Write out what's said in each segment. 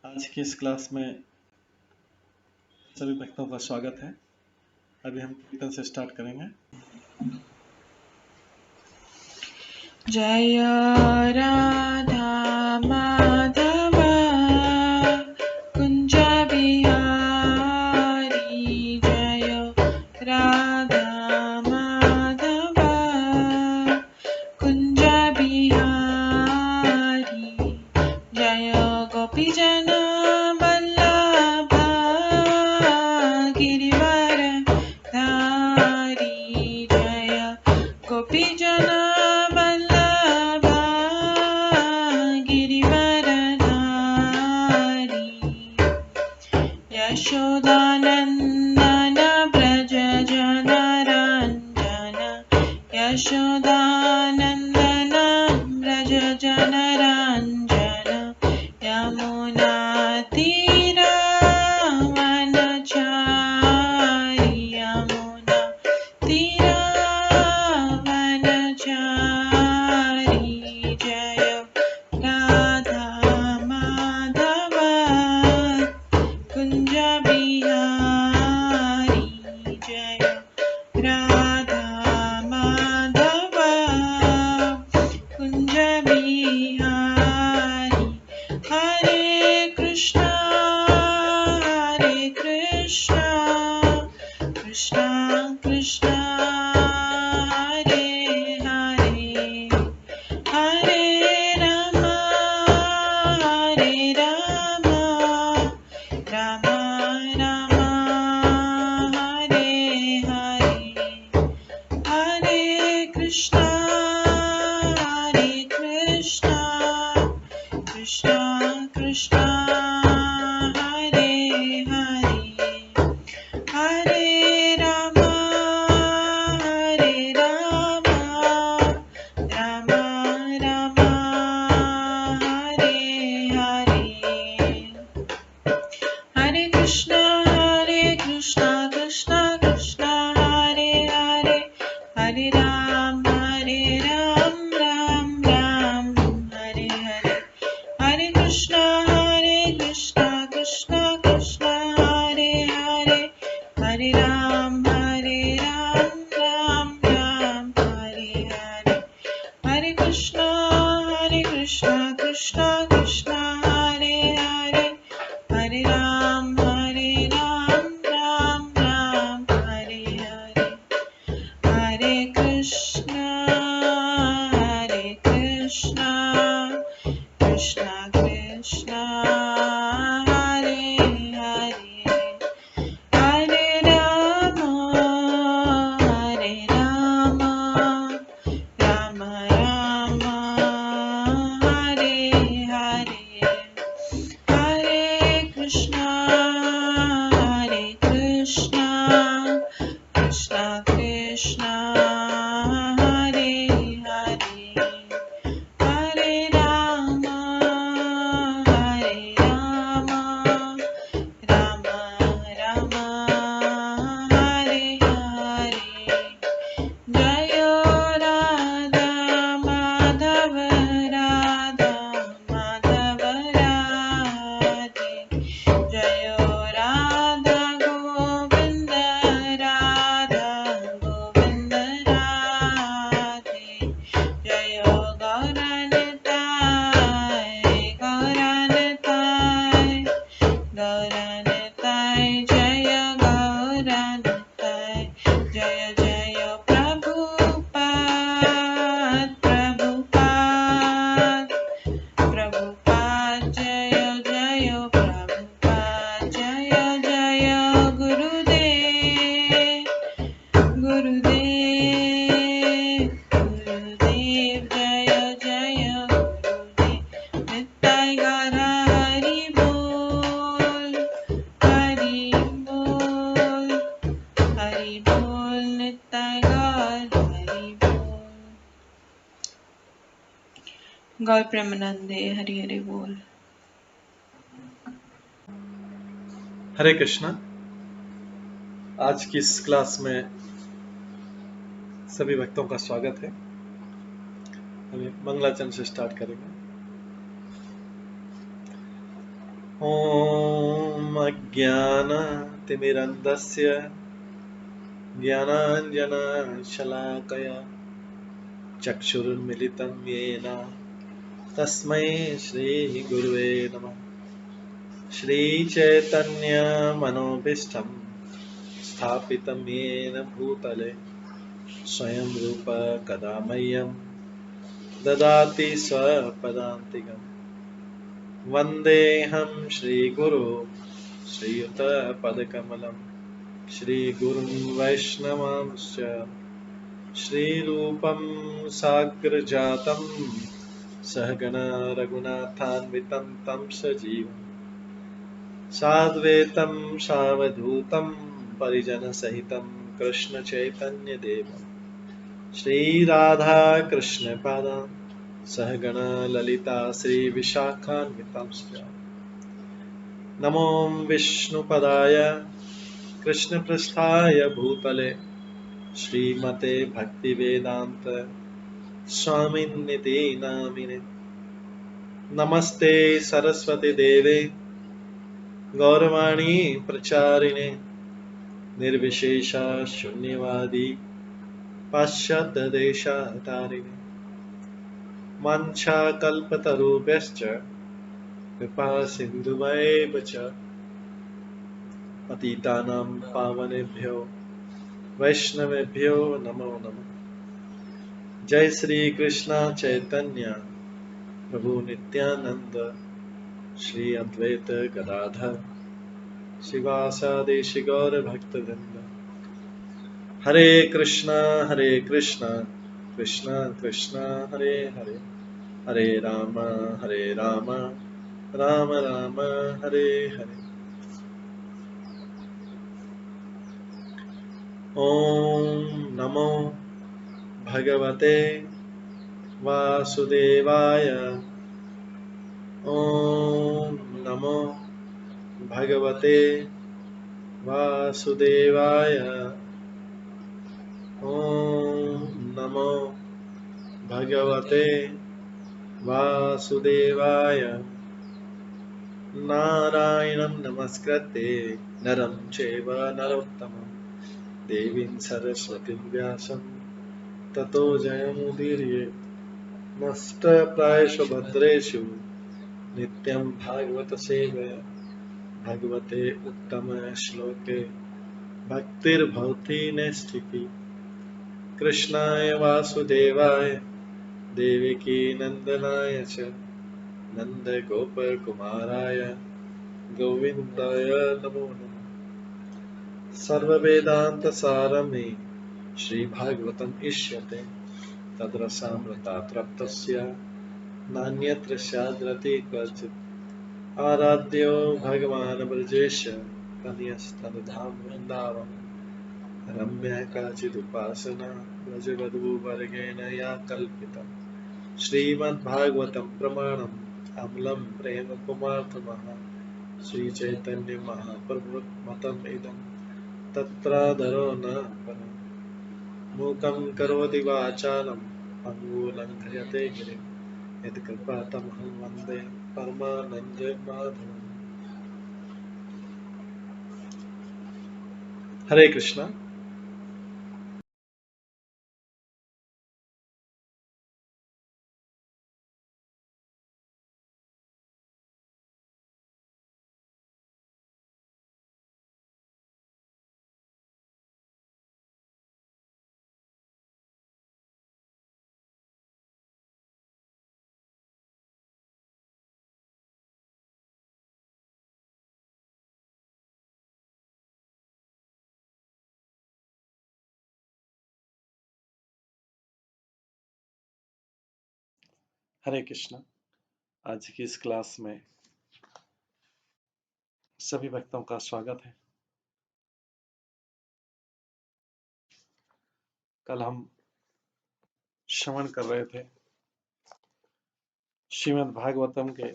आज की इस क्लास में सभी भक्तों का स्वागत है। अभी हम कीर्तन से स्टार्ट करेंगे। जय राधा माधव कुंज बिहारी, जय राधा माधव कुंज बिहारी, जय गोपीजन वल्लभ गिरिवर धारी, जय गोपीजन यशोदानन्दन व्रज जनरञ्जन, यशोदानन्दन व्रज जनरञ्जन, यमुनातीरवनचारि, यमुनातीरवनचारि, जय राधा माधव कुंज बिहारी, जय राधा माधव कुंज बिहारी। हरे कृष्णा कृष्णा कृष्णा हरे हरे, हरे राम राम राम हरे हरे, हरे कृष्णा कृष्णा कृष्णा हरे हरे, हरे राम राम राम हरे हरे, हरे कृष्णा कृष्णा कृष्णा हरे हरे, हरे राम राम राम हरे हरे, हरे कृष्णा कृष्णा कृष्णा हरे हरे, हरे राम राम राम हरे हरे, हरे कृष्णा कृष्णा कृष्णा हरे हरे, हरे राम राम राम हरे हरे, हरे कृष्णा कृष्णा कृष्णा हरे हरे, हरे राम राम राम हरे हरे, हरे कृष्णा कृष्णा कृष्णा हरे हरे, हरे राम राम राम हरे हरे, जय राधा माधव राधे, जय राधा गोविंद राधे, जय गौरनिताय जय गौरनिताय, जय जय प्रभुपाद जय जय प्रभुपाद, जय जय गुरुदेव जय जय गुरुदेव, नित्य गौर हरि बोल नित्य गौर हरि बोल। गौर प्रेमानंदे हरि हरि बोल। हरे कृष्णा। आज की इस क्लास में सभी भक्तों का स्वागत है। अभी मंगलाचरण से स्टार्ट करेंगे। ॐ अज्ञानतिमिरन्धस्य ज्ञानाञ्जनशलाकया चक्षुरुन्मिलितं येन तस्मै श्रीगुरुवे नमः। श्रीचैतन्यमनोभीष्टं स्थापितं येन भूतले स्वयं रूप कदा मह्यं ददाति स्वपदान्तिकम्। वन्देऽहं श्रीगुरो श्रीयुतपदकमलं श्रीगुरुं वैष्णवांश्च श्रीरूपं साग्रजातं सहगणा रघुनाथान्वितं तं सजीवं साद्वैतं सावधूतं परिजनसहितं कृष्णचैतन्यदेवं श्रीराधाकृष्णपादान् सहगणा ललिता श्रीविशाखान्वितांश्च नमो विष्णुपदाय कृष्णपृष्ठाय भूतले श्रीमते भक्तिवेदांत स्वामिन्निति नामिने। नमस्ते सरस्वती देवे गौरवाणी प्रचारिणे निर्विशेष शून्यवादी पाश्चात्य देशतारिणे। वाञ्छाकल्पतरुभ्यश्च कृपा सिन्धुभ्येव च पतितानां पावनेभ्यो वैष्णवेभ्यो नमो नमः। जय श्री कृष्ण चैतन्य प्रभु नित्यानंद श्री अद्वैत गदाधर शिवासादि गौर भक्तवृंद। हरे कृष्णा कृष्णा कृष्णा हरे हरे, हरे राम राम राम हरे हरे। ओम नमो भगवते वासुदेवाय। ओम नमो भगवते वासुदेवाय। ओम नमो भगवते वासुदेवाय। नारायणं नमस्कृत्य नरं चैव नरोत्तमं देवीं सरस्वतीं व्यासं ततो जयमुदीरये। नष्टप्रायेषु भद्रेषु नित्यं भागवत सेवया भगवते उत्तम श्लोके भक्तिर्भवति नैष्ठिकी। कृष्णाय वासुदेवाय देवकी नंदनाय च नन्दगोपकुमाराय गोविन्दाय नमो नमः। सर्ववेदान्तसारमे श्रीभागवतम् इष्यते तद्रसामृतात् नान्यत्र स्याद्रति क्वचित्। आराध्यो भगवान् ब्रजेश कन्यस्तनधाम वृन्दावन रम्या काचिदुपासना ब्रजवधूवर्गेण या कल्पिता। श्रीमद्भागवतं प्रमाणम् अमलं प्रेम कुमार्थमः श्रीचैतन्य महाप्रभुमतम् इदं तत्रादरो न परम्। मूकं करोति वाचालं पङ्गुलङ्घयते गिरिं यत्कृपातमहं वन्दे परमानन्दमाधवम्। हरे कृष्णा। हरे कृष्णा। आज की इस क्लास में सभी भक्तों का स्वागत है। कल हम श्रवण कर रहे थे श्रीमद् भागवतम के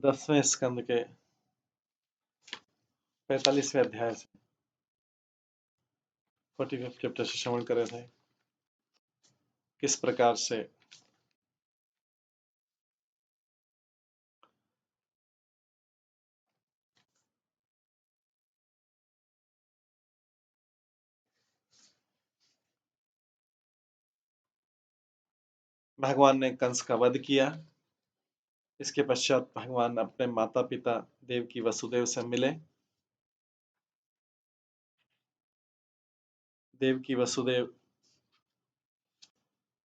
10वें स्कंद के 45वें अध्याय से 45th चैप्टर से श्रवण कर रहे थे। किस प्रकार से भगवान ने कंस का वध किया। इसके पश्चात भगवान अपने माता पिता देवकी वसुदेव से मिले। देवकी वसुदेव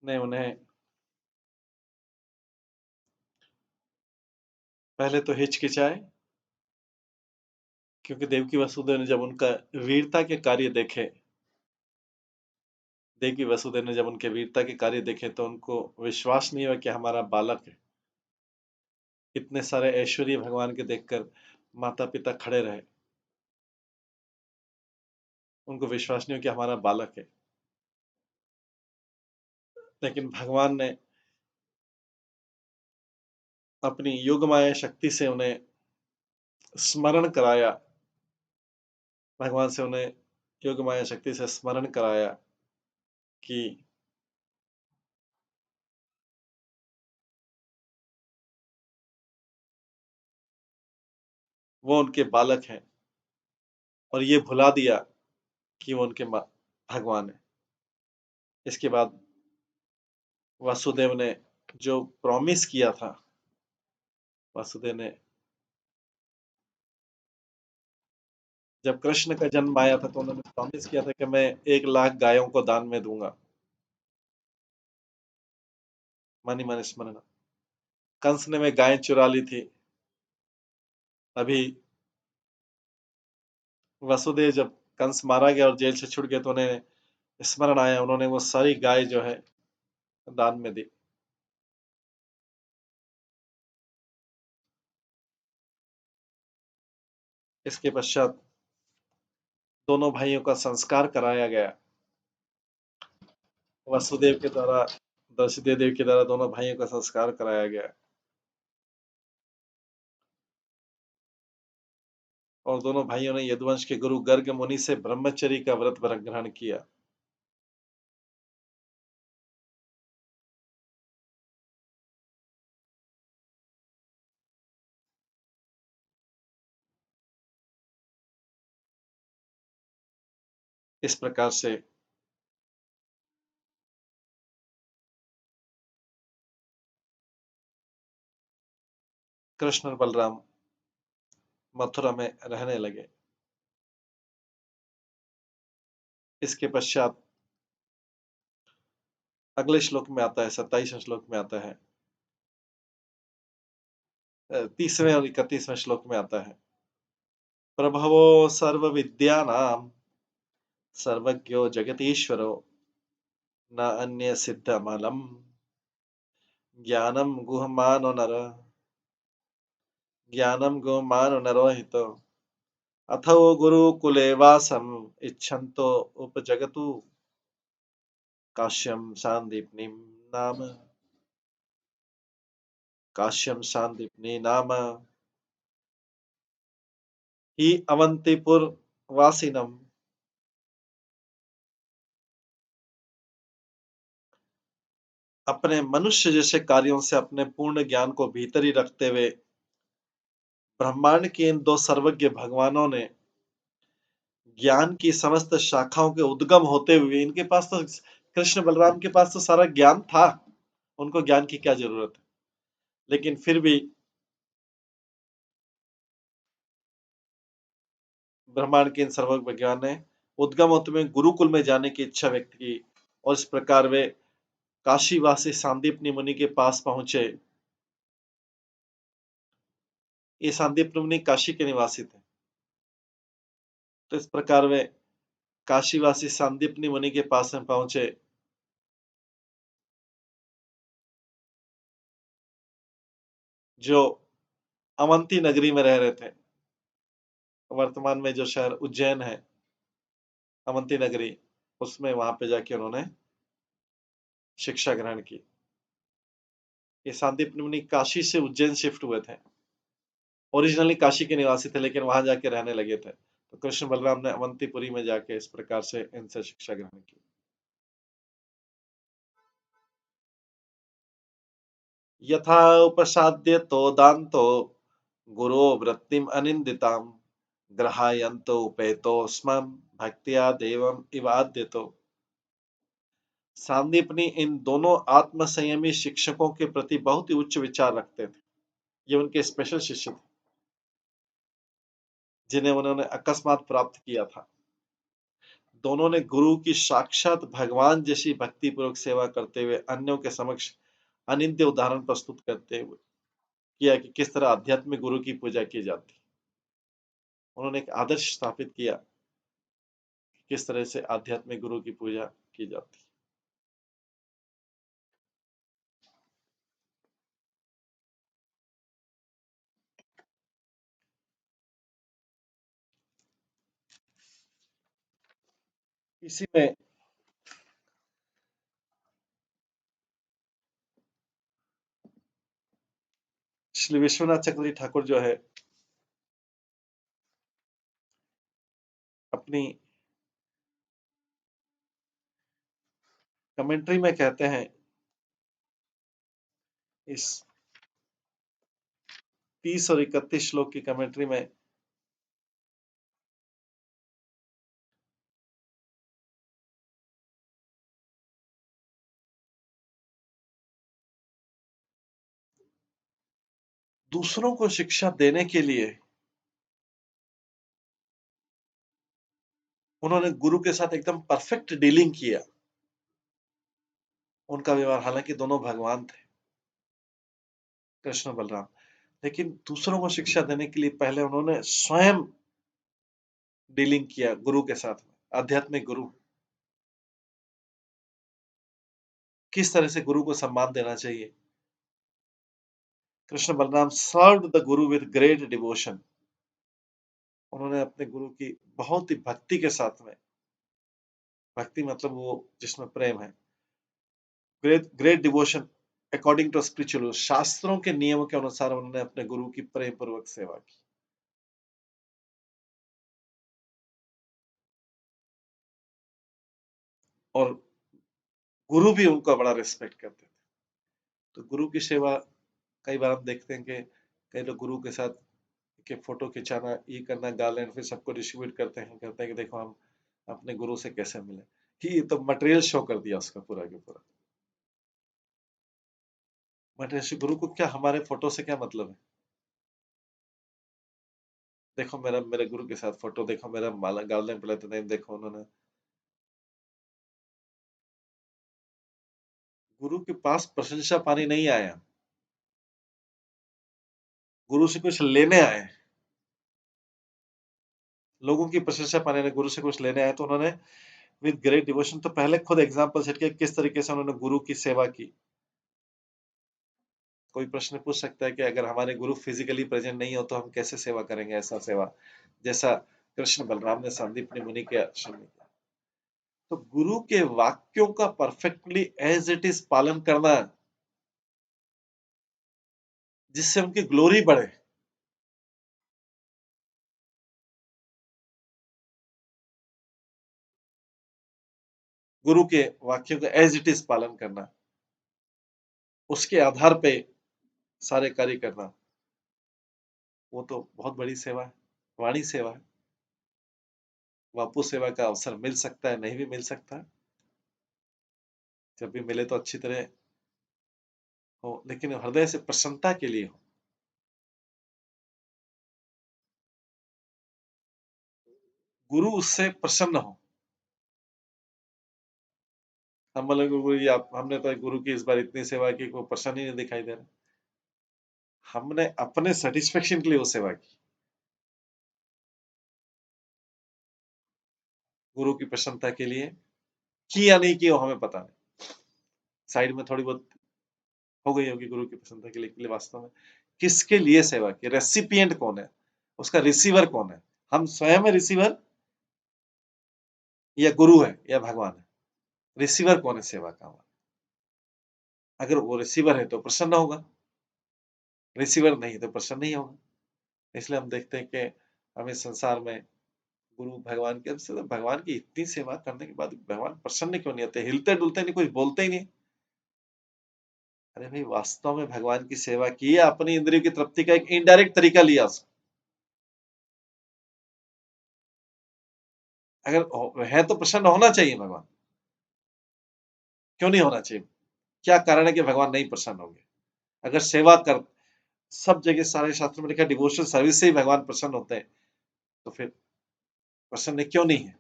ने उन्हें पहले तो हिचकिचाए, क्योंकि देवकी वसुदेव ने जब उनका वीरता के कार्य देखे, देवकी वसुदेव ने जब उनके वीरता के कार्य देखे तो उनको विश्वास नहीं हुआ कि हमारा बालक है। इतने सारे ऐश्वर्य भगवान के देखकर माता पिता खड़े रहे, उनको विश्वास नहीं हुआ कि हमारा बालक है। लेकिन भगवान ने अपनी योगमाया शक्ति से उन्हें स्मरण कराया। भगवान से उन्हें योगमाया शक्ति से स्मरण कराया कि वो उनके बालक हैं, और ये भुला दिया कि वो उनके भगवान है। इसके बाद वासुदेव ने जो प्रॉमिस किया था, वासुदेव ने जब कृष्ण का जन्म आया था तो उन्होंने प्रॉमिस किया था कि मैं 1,00,000 गायों को दान में दूंगा। मानी मानी स्मरण। कंस ने में गायें चुरा ली थी। अभी वसुदेव जब कंस मारा गया और जेल से छूट गए तो उन्हें स्मरण आया, उन्होंने वो सारी गाय जो है दान में दी। इसके पश्चात दोनों भाइयों का संस्कार कराया गया। वसुदेव के द्वारा, दशरथ देव के द्वारा दोनों भाइयों का संस्कार कराया गया, और दोनों भाइयों ने यदुवंश के गुरु गर्ग मुनि से ब्रह्मचर्य का व्रत ग्रहण किया। इस प्रकार से कृष्ण और बलराम मथुरा में रहने लगे। इसके पश्चात अगले श्लोक में आता है, 27वें श्लोक में आता है, 30वें और 31वें श्लोक में आता है, प्रभवो सर्व विद्यानां सर्वज्ञो जगतीश्वरो न अन्य सिद्धमलम ज्ञानम गुहमानो नर ज्ञानम गुहमानो नरोहितो अथो गुरुकुले वासम इच्छन्तो उपजगतु काश्यम सांदीपनिम नाम काश्यम सांदीपनि नाम ही अवंतीपुर वासिनम। अपने मनुष्य जैसे कार्यों से अपने पूर्ण ज्ञान को भीतर ही रखते हुए ब्रह्मांड के इन दो सर्वज्ञ भगवानों ने ज्ञान की समस्त शाखाओं के उद्गम होते हुए, इनके पास तो, कृष्ण बलराम के पास तो सारा ज्ञान था, उनको ज्ञान की क्या जरूरत है, लेकिन फिर भी ब्रह्मांड के इन सर्वज्ञ भगवान ने उद्गम होते हुए गुरुकुल में जाने की इच्छा व्यक्त की, और इस प्रकार वे काशीवासी सांदीपनि मुनि के पास पहुंचे। ये सांदीपनि मुनि काशी के निवासी थे। तो इस प्रकार वे काशीवासी सांदीपनि मुनि के पास में पहुंचे, जो अवंती नगरी में रह रहे थे। वर्तमान में जो शहर उज्जैन है, अवंती नगरी, उसमें वहां पे जाके उन्होंने शिक्षा ग्रहण की। ये सांदीपनि मुनि काशी से उज्जैन शिफ्ट हुए थे। ओरिजिनली काशी के निवासी थे, लेकिन वहां जाके रहने लगे थे। तो कृष्ण बलराम ने अवंतीपुरी में जाके इस प्रकार से इनसे शिक्षा ग्रहण की। यथा उपसाद्य तो दांतो गुरो वृत्तिम अनिंदिताम ग्रहायन्तो उपेतो स्मम भक्त्या देवम इवाद्यतो सांदीपनी इन दोनों आत्मसंयमी शिक्षकों के प्रति बहुत ही उच्च विचार रखते थे। ये उनके स्पेशल शिष्य थे जिन्हें उन्होंने अकस्मात प्राप्त किया था। दोनों ने गुरु की साक्षात भगवान जैसी भक्तिपूर्वक सेवा करते हुए अन्यों के समक्ष अनित्य उदाहरण प्रस्तुत करते हुए किया कि किस तरह आध्यात्मिक गुरु की पूजा की जाती। उन्होंने एक आदर्श स्थापित किया कि किस तरह से आध्यात्मिक गुरु की पूजा की जाती। इसी में श्री विश्वनाथ चक्रवर्ती ठाकुर जो है अपनी कमेंट्री में कहते हैं, इस 30 और 31 श्लोक की कमेंट्री में, दूसरों को शिक्षा देने के लिए उन्होंने गुरु के साथ एकदम परफेक्ट डीलिंग किया। उनका व्यवहार, हालांकि दोनों भगवान थे, कृष्ण बलराम, लेकिन दूसरों को शिक्षा देने के लिए पहले उन्होंने स्वयं डीलिंग किया गुरु के साथ में। आध्यात्मिक गुरु, किस तरह से गुरु को सम्मान देना चाहिए। Krishna Balram served the guru with great devotion. उन्होंने अपने गुरु की बहुत ही भक्ति के साथ में, भक्ति मतलब वो जिसमें प्रेम है, great great devotion according to spiritual, शास्त्रों के नियमों के अनुसार उन्होंने अपने गुरु की प्रेम पूर्वक सेवा की। और गुरु भी उनका बड़ा रिस्पेक्ट करते थे। तो गुरु की सेवा, कई बार हम देखते हैं कि कई लोग गुरु के साथ के फोटो खिंचाना, ये करना, गार्लैंड फिर सबको डिस्ट्रीब्यूट करते हैं, कहते हैं कि देखो हम अपने गुरु से कैसे मिले। कि ये तो मटेरियल शो कर दिया उसका पूरा के पूरा। मटेरियल, गुरु को क्या हमारे फोटो से क्या मतलब है। देखो मेरा, मेरे गुरु के साथ फोटो देखो, मेरा माला गार्लैंड प्लेट नहीं, देखो उन्होंने। गुरु के पास प्रशंसा पानी नहीं आया, गुरु से कुछ लेने आए। लोगों की प्रशंसा पाने ने गुरु से कुछ लेने आए, तो उन्होंने विद ग्रेट डिवोशन, तो पहले खुद एग्जांपल सेट किया किस तरीके से उन्होंने गुरु की सेवा की। कोई प्रश्न पूछ सकता है कि अगर हमारे गुरु फिजिकली प्रेजेंट नहीं हो तो हम कैसे सेवा करेंगे, ऐसा सेवा जैसा कृष्ण बलराम ने संदीपनी मुनि के आश्रम में किया। तो गुरु के वाक्यों का परफेक्टली एज इट इज पालन करना, जिससे उनकी ग्लोरी बढ़े। गुरु के वाक्यों का एज इट इज पालन करना, उसके आधार पे सारे कार्य करना, वो तो बहुत बड़ी सेवा है, वाणी सेवा है। वापू सेवा का अवसर मिल सकता है, नहीं भी मिल सकता है, जब भी मिले तो अच्छी तरह हो, लेकिन हृदय से प्रसन्नता के लिए हो। गुरु उससे प्रसन्न हो। हम बोले गुरु जी आप, हमने तो गुरु की इस बार इतनी सेवा की, कोई प्रसन्न ही नहीं दिखाई दे रहा। हमने अपने सेटिस्फेक्शन के लिए वो सेवा की, गुरु की प्रसन्नता के लिए की या नहीं की वो हमें पता नहीं, साइड में थोड़ी बहुत हो गई होगी गुरु की प्रसन्नता के लिए वास्तव में किसके लिए सेवा की, रेसिपिएंट कौन है, उसका रिसीवर कौन है। हम स्वयं है रिसीवर, या गुरु है, या भगवान है। रिसीवर कौन है सेवा का। अगर वो रिसीवर है तो प्रसन्न होगा, रिसीवर नहीं तो प्रसन्न नहीं होगा। इसलिए हम देखते हैं कि हमें संसार में गुरु भगवान के, तो भगवान की इतनी सेवा करने के बाद भगवान प्रसन्न क्यों नहीं होते, हिलते डुलते नहीं, कुछ बोलते ही नहीं। अरे भाई वास्तव में भगवान की सेवा की या अपनी इंद्रियों की तृप्ति का एक इनडायरेक्ट तरीका लिया उसको। अगर है तो प्रसन्न होना चाहिए भगवान, क्यों नहीं होना चाहिए? क्या कारण है कि भगवान नहीं प्रसन्न होंगे? अगर सेवा कर सब जगह सारे शास्त्रों में लिखा डिवोशनल सर्विस से ही भगवान प्रसन्न होते हैं, तो फिर प्रसन्न क्यों नहीं है?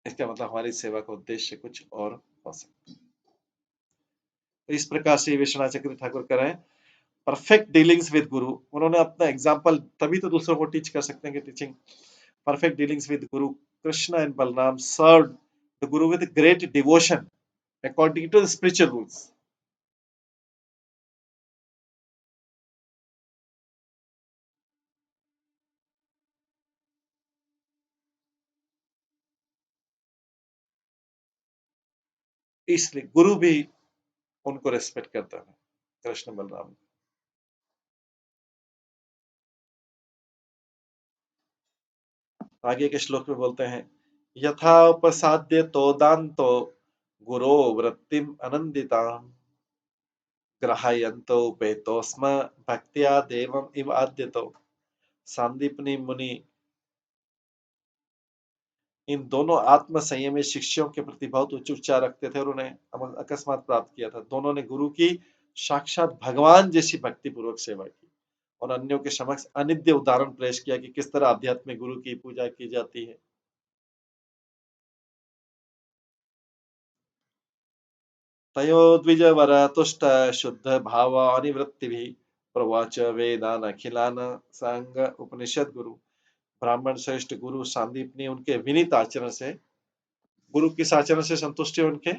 इसका मतलब हमारी सेवा का उद्देश्य कुछ और हो सकता है। तो इस प्रकार से विश्वनाथ चक्रवर्ती ठाकुर कर रहे हैं परफेक्ट डीलिंग्स विद गुरु। उन्होंने अपना एग्जाम्पल, तभी तो दूसरों को टीच कर सकते हैं कि teaching perfect dealings with Guru Krishna and Balram served the guru with great devotion according to the spiritual rules. इसलिए गुरु भी उनको रेस्पेक्ट करता है, कृष्ण बलराम। आगे के श्लोक में बोलते हैं यथा उपसाद्य तो दान्तो गुरो वृत्तिम अनंदिताम ग्रहायन्तो उपेतोस्म भक्त्या देवम इव आद्यतो। सांदीपनि मुनि इन दोनों आत्म संयमी शिष्यों के प्रति बहुत उच्च विचार रखते थे और उन्हें अकस्मात प्राप्त किया था। दोनों ने गुरु की साक्षात भगवान जैसी भक्ति पूर्वक सेवा की और अन्यों के समक्ष अनित्य उदाहरण पेश किया कि किस तरह आध्यात्मिक गुरु की पूजा की जाती है। तयो द्विजवर तुष्ट शुद्ध भाव अनिवृत्ति भी प्रवाच वेदान अखिलान संग उपनिषद गुरु। ब्राह्मण श्रेष्ठ गुरु सांदीपनि उनके विनीत आचरण से, गुरु किस आचरण से संतुष्ट है उनके?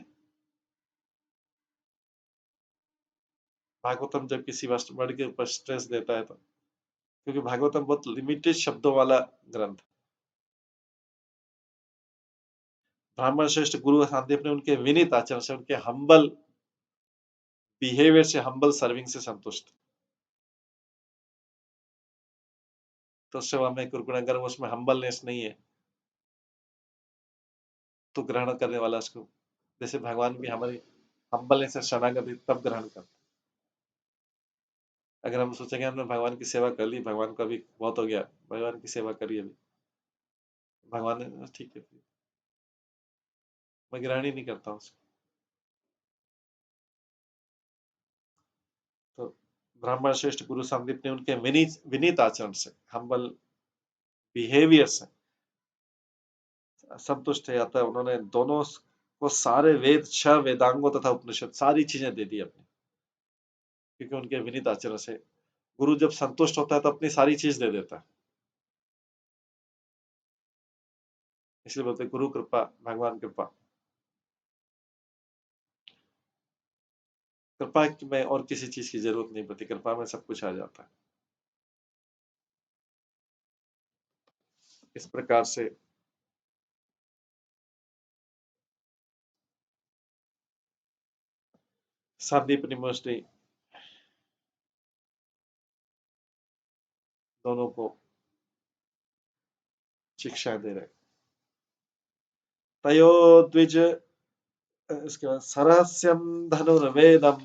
भागवतम जब किसी वर्ड के ऊपर स्ट्रेस देता है तो, क्योंकि भागवतम बहुत लिमिटेड शब्दों वाला ग्रंथ। ब्राह्मण श्रेष्ठ गुरु सांदीप ने उनके विनीत आचरण से, उनके हम्बल बिहेवियर से, हम्बल सर्विंग से संतुष्ट। तो सेवा में कुरकुरा, अगर उसमें हम्बलनेस नहीं है तो ग्रहण करने वाला उसको, जैसे भगवान भी हमारी हम्बलनेस से शरणागति तब ग्रहण करते। अगर हम सोचेंगे हमने भगवान की सेवा कर ली, भगवान का भी बहुत हो गया, भगवान की सेवा करी अभी, भगवान ने ठीक है, मैं ग्रहण ही नहीं करता उसको। तो ब्राह्मण श्रेष्ठ गुरु संदीप ने उनके विनीत आचरण से, हम्बल बिहेवियर से संतुष्ट है जाता है। उन्होंने दोनों को सारे वेद, छह वेदांगों तथा उपनिषद सारी चीजें दे दी अपनी, क्योंकि उनके विनीत आचरण से गुरु जब संतुष्ट होता है तो अपनी सारी चीज दे देता है। इसलिए बोलते गुरु कृपा भगवान कृपा। कृपा में और किसी चीज की जरूरत नहीं पड़ती, कृपा में सब कुछ आ जाता है। इस प्रकार से संदीप निमोष्टि दोनों को शिक्षा दे रहे। तयो द्विज, इसके बाद सरहस्यम धनुर्वेदम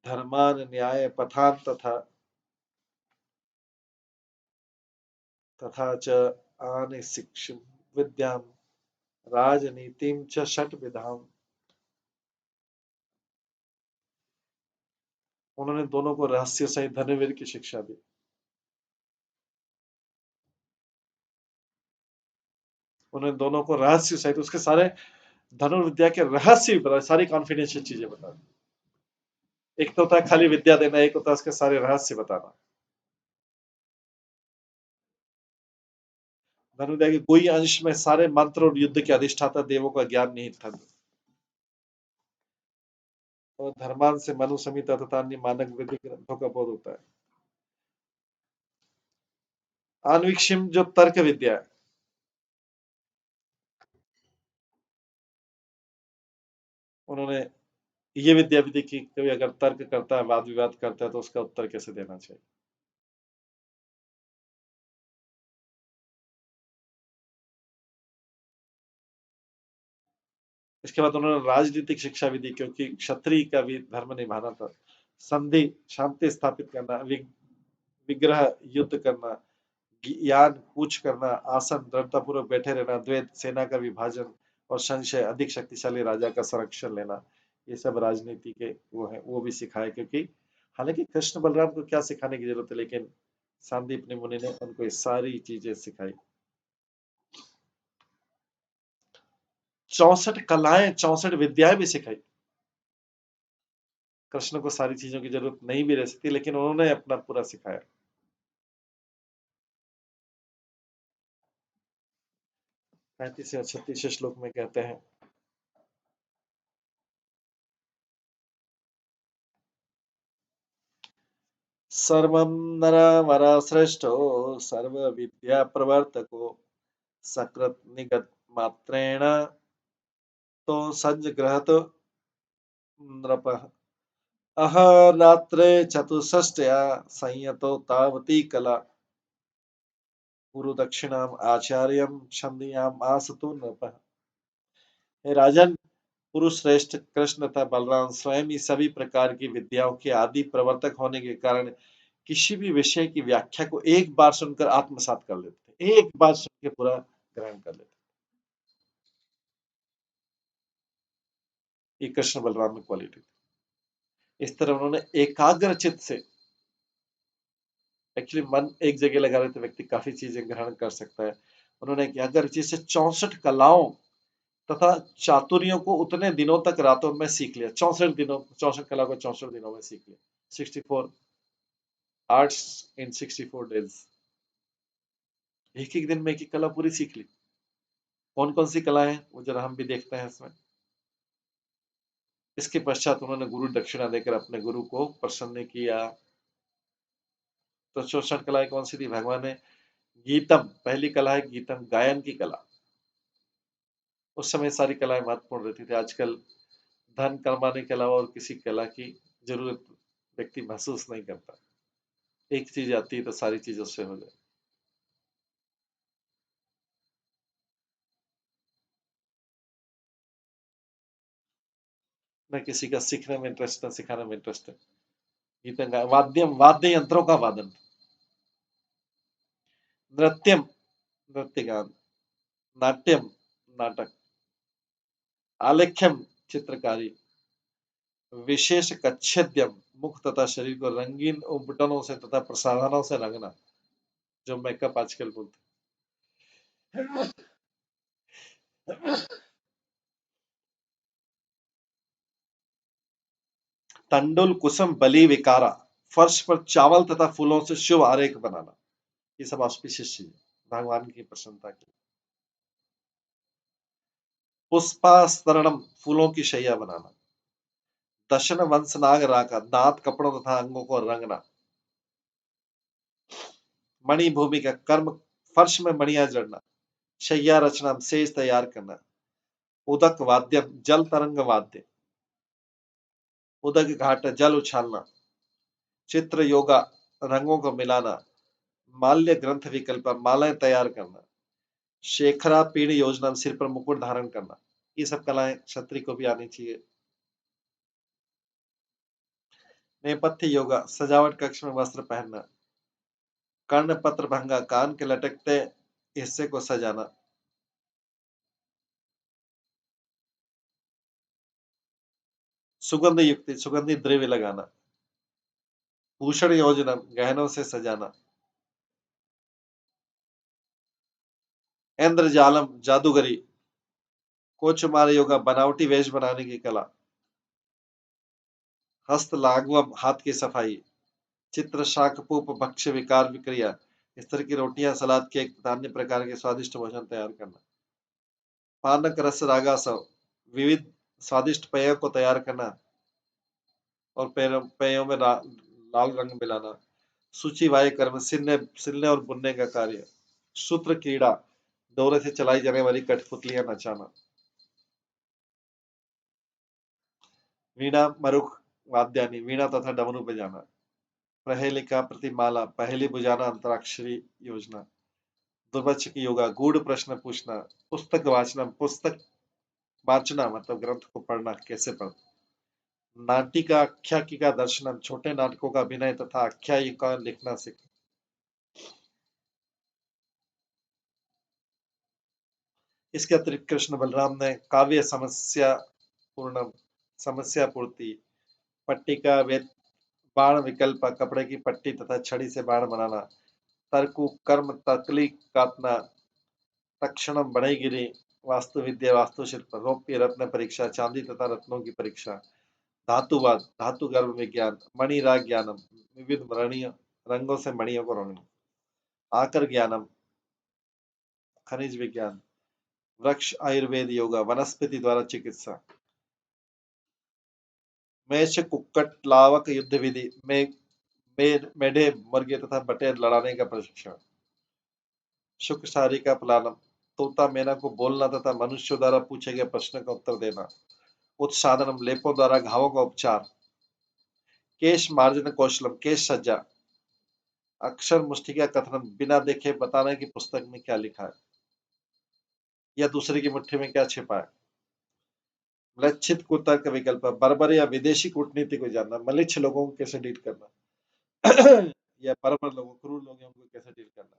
धर्मान न्याय पथान तथा तथा च आने शिक्षु विद्याम राजनीतिम च षट विधाम। उन्होंने दोनों को रहस्य सहित धनुर्वेद की शिक्षा दी। उन्होंने दोनों को रहस्य सहित उसके सारे धनुर्विद्या के रहस्य भी बताए, सारी कॉन्फिडेंशियल चीजें बता दी। एक तो होता है खाली विद्या देना, एक होता है उसके सारे रहस्य बताना। धनुर्विद्या के कोई अंश में सारे मंत्र और युद्ध के अधिष्ठाता देवों का ज्ञान निहित था। और धर्मान से मनु संहिता तथा अन्य मानक वैदिक ग्रंथों का बोध होता है। आन्वीक्षिम जो तर्क विद्या है, उन्होंने ये विद्या भी देखी, कोई अगर तर्क करता है, वाद विवाद करता है तो उसका उत्तर कैसे देना चाहिए। इसके बाद उन्होंने राजनीतिक शिक्षा भी दी, क्योंकि क्षत्रिय का भी धर्म निभाना था। संधि शांति स्थापित करना, विग्रह युद्ध करना, ज्ञान पूछ करना, आसन दृढ़तापूर्वक बैठे रहना, द्वैत, सेना का विभाजन और संशय, अधिक शक्तिशाली राजा का संरक्षण लेना, ये सब राजनीति के वो है, वो भी सिखाए। क्योंकि हालांकि कृष्ण बलराम को क्या सिखाने की जरूरत है, लेकिन सांदीपनि मुनि ने उनको ये सारी चीजें सिखाई। 64 कलाएं, 64 विद्याएं भी सिखाई। कृष्ण को सारी चीजों की जरूरत नहीं भी रह सकती, लेकिन उन्होंने अपना पूरा सिखाया। 35 और 36 श्लोक में कहते हैं, सर्वं नरवरश्रेष्ठो सर्वविद्याप्रवर्तको सकृत् निगत मात्रेण तो सज्जग्रहतो नृपः अहरात्रे चतुष्षष्ट्या संयतो तावती कला गुरु दक्षिणाम आचार्यम छंदयाम आसतो नृपः। हे राजन, पुरुष श्रेष्ठ कृष्ण तथा बलराम स्वयं ही सभी प्रकार की विद्याओं के आदि प्रवर्तक होने के कारण किसी भी विषय की व्याख्या को एक बार सुनकर आत्मसात कर लेते, एक बार सुन के पूरा ग्रहण कर लेते। ये कृष्ण बलराम में क्वालिटी। इस तरह उन्होंने एकाग्र चित्त से, एक्चुअली मन एक जगह लगा रहे तो व्यक्ति काफी चीजें ग्रहण कर सकता है। उन्होंने एकाग्र चित्त से 64 कलाओं तथा चातुर्यों को उतने दिनों तक रातों में सीख लिया। 64 दिनों, 64 कला को 64 दिनों में सीख लिया। 64 आर्ट्स इन 64 डेज। एक एक दिन में एक एक कला पूरी सीख ली। कौन कौन सी कला है वो जरा हम भी देखते हैं इसमें। इसके पश्चात उन्होंने गुरु दक्षिणा देकर अपने गुरु को प्रसन्न किया। तो 64 कलाएं कौन सी थी? भगवान ने गीतम, पहली कला है गीतम, गायन की कला। उस समय सारी कलाएं महत्वपूर्ण रहती थी। आजकल धन कमाने के अलावा और किसी कला की जरूरत व्यक्ति महसूस नहीं करता। एक चीज आती है तो सारी चीज उससे हो जाए। न किसी का सीखने में इंटरेस्ट, न सिखाने में इंटरेस्ट है। गीत, वाद्यम, वाद्य यंत्रों का वादन। नृत्यम, नृत्य गान। नाट्यम, नाटक। आलेख्यम, चित्रकारी। विशेष कच्छेद्यम, मुख तथा शरीर को रंगीन उपटनों से तथा प्रसाधनों से रंगना, जो मेकअप आजकल बोलते हैं। तंडुल कुसुम बलि विकारा, फर्श पर चावल तथा फूलों से शुभ आरेख बनाना, ये सब ऑस्पिशियस चीज भगवान की प्रसन्नता की। पुष्पास्तरणम, फूलों की शैया बनाना। दशन वंश नाग राका, दांत कपड़ों तथा अंगों को रंगना। मणि भूमि का कर्म, फर्श में मणिया जड़ना। शैया रचना, सेज तैयार करना। उदक वाद्य, जल तरंग वाद्य। उदक घाट, जल उछालना। चित्र योगा, रंगों को मिलाना। माल्य ग्रंथ विकल्प, मालाएं तैयार करना। शेखरा पीढ़ योजना, सिर पर मुकुट धारण करना। ये सब कलाएं क्षत्रिय को भी आनी चाहिए। नेपथ्य योगा, सजावट कक्ष में वस्त्र पहनना। कर्ण पत्र भंगा, कान के लटकते हिस्से को सजाना। सुगंध युक्त, सुगंधित द्रव्य लगाना। भूषण योजना, गहनों से सजाना। इंद्रजालम, जादूगरी। कोचमार योगा, बनावटी वेश बनाने की कला। हस्त लाघवम, हाथ की सफाई। चित्र शाक पूप भक्ष्य विकार विक्रिया, इस तरह की रोटियां, सलाद, केक तथा अन्य प्रकार के स्वादिष्ट भोजन तैयार करना। पानक रस रागासव, विविध स्वादिष्ट पेयों को तैयार करना और पेयों में लाल रंग मिलाना। सूची वाय कर्म, सिलने सिलने और बुनने का कार्य। सूत्र क्रीड़ा, डोरे से चलाई जाने वाली कठपुतलियां नचाना। वीणा मरुख वाद्यानी, वीणा तथा डमरू बजाना। प्रहेलिका प्रतिमाला, पहेली बुझाना, अंतराक्षरी योजना। दुर्वचक योगा, गूढ़ प्रश्न पूछना। पुस्तक वाचना, पुस्तक वाचना मतलब ग्रंथ को पढ़ना, कैसे पढ़ना। नाटिका आख्यायिका दर्शनम, छोटे नाटकों का अभिनय तथा आख्यायिका लिखना सीखना। इसके अतिरिक्त कृष्ण बलराम ने काव्य समस्या पूर्ति, पट्टिका, बाण विकल्प, कपड़े की पट्टी तथा छड़ी से बाण बनाना, तर्कु, कर्म, तकली काटना, तक्षणम, बढ़ईगिरी, वास्तु विद्या, वास्तुशिल्प, रौप्य रत्न परीक्षा, चांदी तथा रत्नों की परीक्षा, धातुवाद, धातु गर्भ विज्ञान, मणि राग ज्ञानम, विविध मणियों रंगों से मणियों को रंगना, आकर ज्ञानम, खनिज विज्ञान, वृक्ष आयुर्वेद योगा, वनस्पति द्वारा चिकित्सा, मेष कुक्कट लावक युद्ध विधि, मेढे मुर्गे तथा बटेर लड़ाने का प्रशिक्षण, शुक्र शारी का फलानम, तोता मैना को बोलना तथा मनुष्य द्वारा पूछे गए प्रश्न का उत्तर देना, उत्साधनम, लेपों द्वारा घावों का उपचार, केश मार्जन कौशलम, केश सज्जा, अक्षर मुष्टि का कथनम, बिना देखे बताना कि पुस्तक में क्या लिखा है या दूसरे की मुट्ठी में क्या छिपा है, लक्षित कुतर्क विकल्प, बर्बर या विदेशी कूटनीति को जानना, मलिच्छ लोगों को कैसे डील करना या बर्बर लोगों, क्रूर लोगों को कैसे डील करना,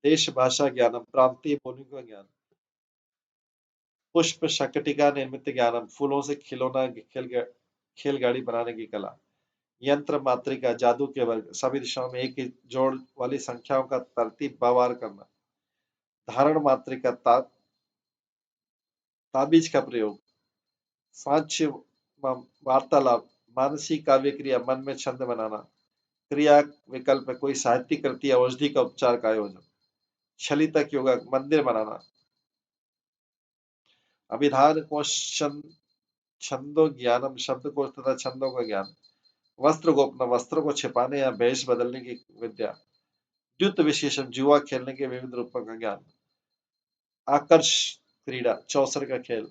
देश भाषा ज्ञानम, प्रांतीय बोलियों का ज्ञान, पुष्प शकटिका निर्मित ज्ञानम, फूलों से खिलौना खेल गाड़ी बनाने की कला, यंत्र मात्रिका, जादू के वर्ग, सभी दिशाओं में एक ही जोड़ वाली संख्याओं का तरतीब बवार करना, धारण मात्रिका, ताबीज का प्रयोग, साक्ष्य वार्तालाप, मानसिक काव्य क्रिया, मन में छंद बनाना, क्रिया विकल्प, कोई साहित्यिक कृति या औषधि का उपचार का आयोजन, छलितक योगा, मंदिर बनाना, अभिधान कोश, छंदो ज्ञानम, शब्द कोश तथा छंदों का ज्ञान, वस्त्र गोपना, वस्त्रों को छिपाने या भेष बदलने की विद्या, द्युत विशेषण, जुआ खेलने के विविध रूपों का ज्ञान, आकर्ष क्रीड़ा, चौसर का खेल,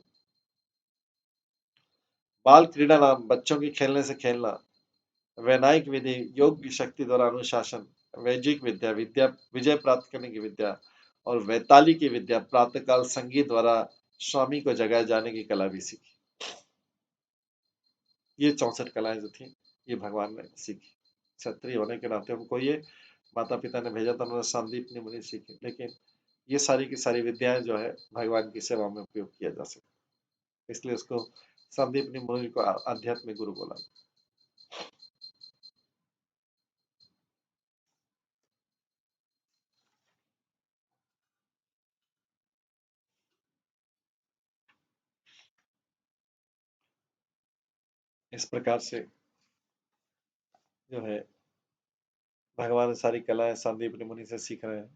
बाल क्रीड़ा नाम, बच्चों के खेलने से खेलना, वैनायिक विधि, योग की शक्ति द्वारा अनुशासन, वैजिक विद्या, विजय प्राप्त करने की विद्या, और वैताली की विद्या, प्रातःकाल संगीत द्वारा स्वामी को जगाए जाने की कला भी सीखी। ये 64 कलाएं जो थी ये भगवान ने सीखी। क्षत्रिय होने के नाते उनको ये माता पिता ने भेजा था, उन्होंने संदीपनी मुनि सीखी, लेकिन ये सारी की सारी विद्याएं जो है भगवान की सेवा में उपयोग किया जा सकता, इसलिए उसको संदीपनी मुनि को आध्यात्मिक गुरु बोला। इस प्रकार से जो है भगवान सारी कलाएं संदीपनी मुनि से सीख रहे हैं।